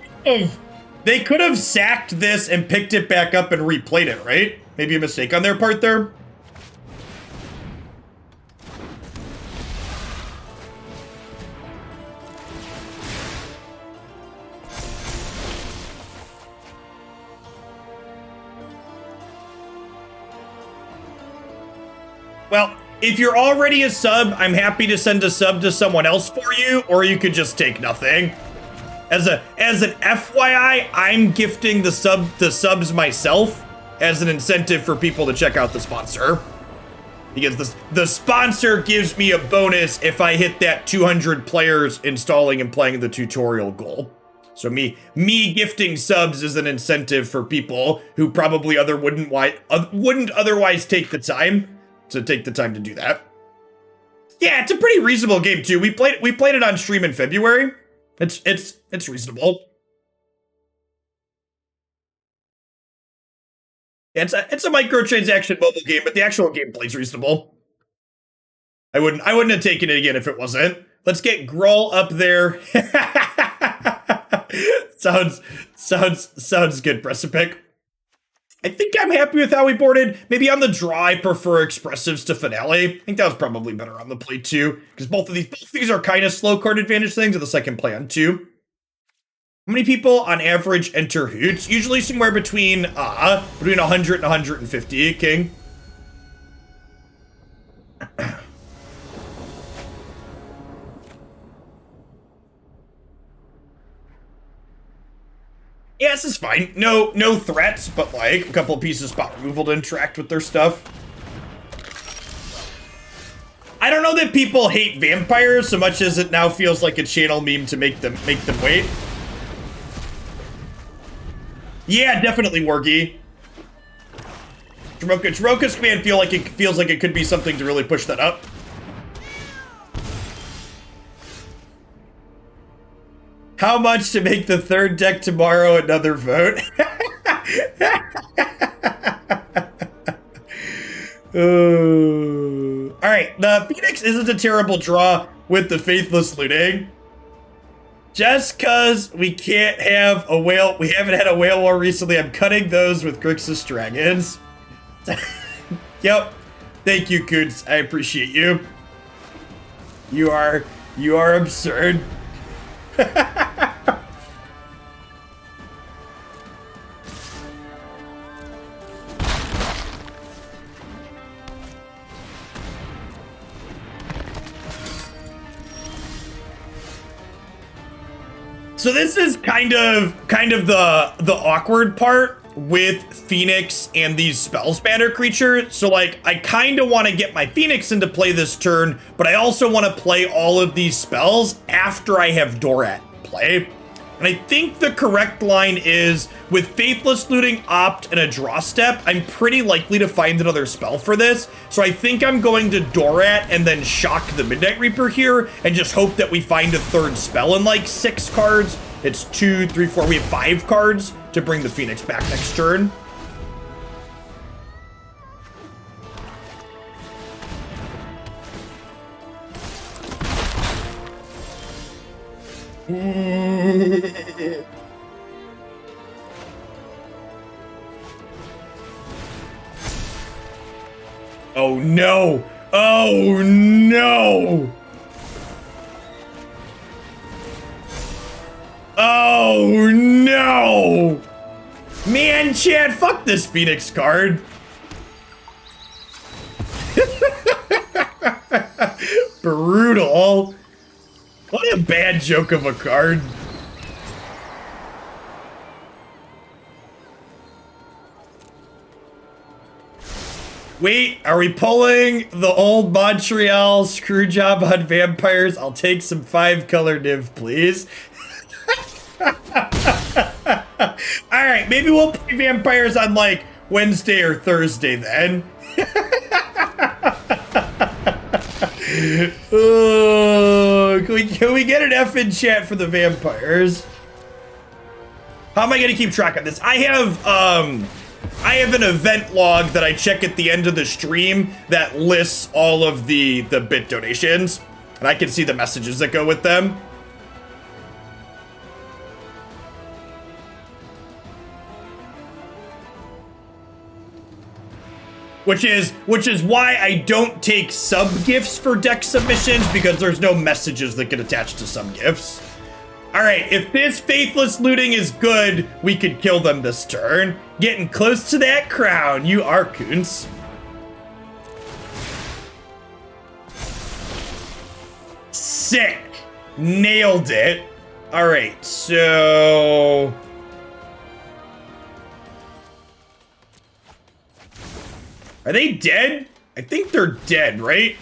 could have sacked this and picked it back up and replayed it, right? Maybe a mistake on their part there. Well, if you're already a sub, I'm happy to send a sub to someone else for you, or you could just take nothing. As an FYI, I'm gifting the subs myself as an incentive for people to check out the sponsor. Because the sponsor gives me a bonus if I hit that 200 players installing and playing the tutorial goal. So me gifting subs is an incentive for people who probably wouldn't otherwise take the time to do that. Yeah, it's a pretty reasonable game too. We played it on stream in February. It's reasonable. It's a microtransaction mobile game, but the actual gameplay's reasonable. I wouldn't have taken it again if it wasn't. Let's get Gruul up there. sounds good, Precipic. I think I'm happy with how we boarded. Maybe on the draw, I prefer Expressives to Finale. I think that was probably better on the play too, because both of these are kind of slow card advantage things with the second play on 2. How many people on average enter Hoots? Usually somewhere between 100 and 150, King. Yeah, this is fine. No threats, but like a couple of pieces of spot removal to interact with their stuff. I don't know that people hate vampires so much as it now feels like a channel meme to make them wait. Yeah, definitely Wargy. Jaroka's command feels like it could be something to really push that up. How much to make the third deck tomorrow another vote? All right, the Phoenix isn't a terrible draw with the Faithless Looting. Just cause we can't have a whale, we haven't had a whale war recently, I'm cutting those with Grixis Dragons. Yep. Thank you, Koots. I appreciate you. You are absurd. So this is kind of the awkward part with Phoenix and these spells banner creatures. So like I kind of want to get my Phoenix into play this turn, but I also want to play all of these spells after I have Dorat play. And I think the correct line is, with Faithless Looting, Opt, and a draw step, I'm pretty likely to find another spell for this. So I think I'm going to Dorat and then shock the Midnight Reaper here and just hope that we find a third spell in like 6 cards. It's 2, 3, 4. We have 5 cards to bring the Phoenix back next turn. Oh no! Oh no! Oh no! Man, Chad, fuck this Phoenix card. Brutal. What a bad joke of a card. Wait, are we pulling the old Montreal screw job on vampires? I'll take some 5-color Niv, please. Alright, maybe we'll play vampires on like Wednesday or Thursday then. Oh, can we get an F in chat for the vampires? How am I gonna keep track of this? I have I have an event log that I check at the end of the stream that lists all of the bit donations, and I can see the messages that go with them. Which is why I don't take sub gifts for deck submissions, because there's no messages that get attached to sub gifts. All right, if this Faithless Looting is good, we could kill them this turn. Getting close to that crown, you Arcoons. Sick. Nailed it. All right, so... Are they dead? I think they're dead, right?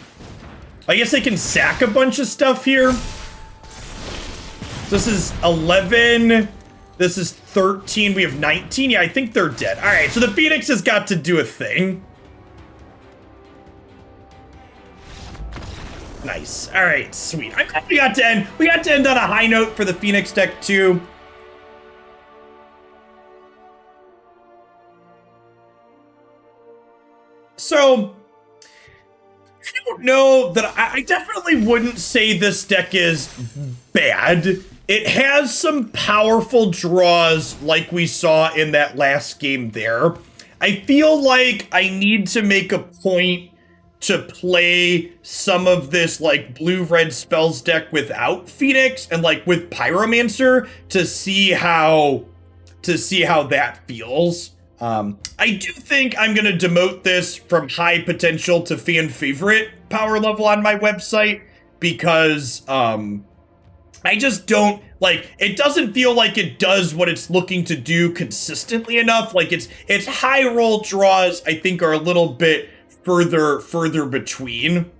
I guess they can sack a bunch of stuff here. This is 11. This is 13. We have 19. Yeah, I think they're dead. All right, so the Phoenix has got to do a thing. Nice. All right, sweet. I'm glad we got to end. We got to end on a high note for the Phoenix deck too. So, I don't know that I definitely wouldn't say this deck is bad. It has some powerful draws like we saw in that last game there. I feel like I need to make a point to play some of this like blue-red spells deck without Phoenix and like with Pyromancer to see how that feels. I do think I'm going to demote this from high potential to fan favorite power level on my website because I just don't, like, it doesn't feel like it does what it's looking to do consistently enough. Like, its high roll draws, I think, are a little bit further between.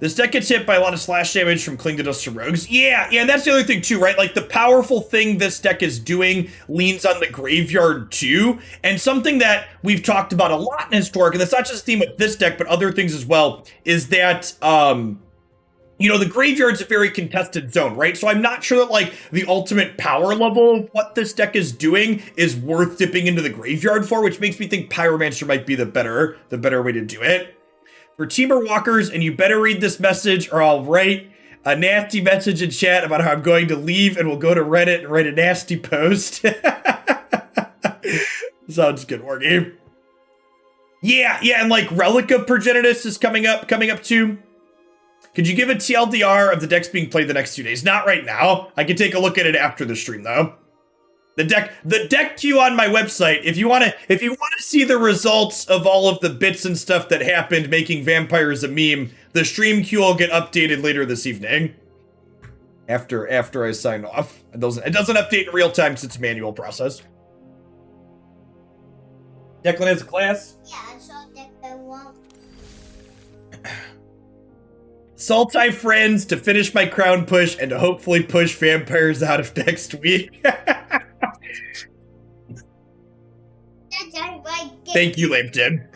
This deck gets hit by a lot of slash damage from Cling to Dust to Rogues. Yeah, and that's the other thing too, right? Like, the powerful thing this deck is doing leans on the graveyard too, and something that we've talked about a lot in Historic, and that's not just a theme with this deck, but other things as well, is that, you know, the graveyard's a very contested zone, right? So I'm not sure that, like, the ultimate power level of what this deck is doing is worth dipping into the graveyard for, which makes me think Pyromancer might be the better way to do it. For Teamer Walkers, and you better read this message or I'll write a nasty message in chat about how I'm going to leave and we'll go to Reddit and write a nasty post. Sounds good, Wargame. Yeah, and like Relic of Progenitus is coming up too. Could you give a TLDR of the decks being played the next 2 days? Not right now. I can take a look at it after the stream though. The deck queue on my website. If you want to see the results of all of the bits and stuff that happened making vampires a meme, the stream queue will get updated later this evening. After I sign off. It doesn't update in real time since it's a manual process. Declan has a class? Yeah, I saw Declan won't. Salty friends to finish my crown push and to hopefully push vampires out of next week. Thank you, Lampton.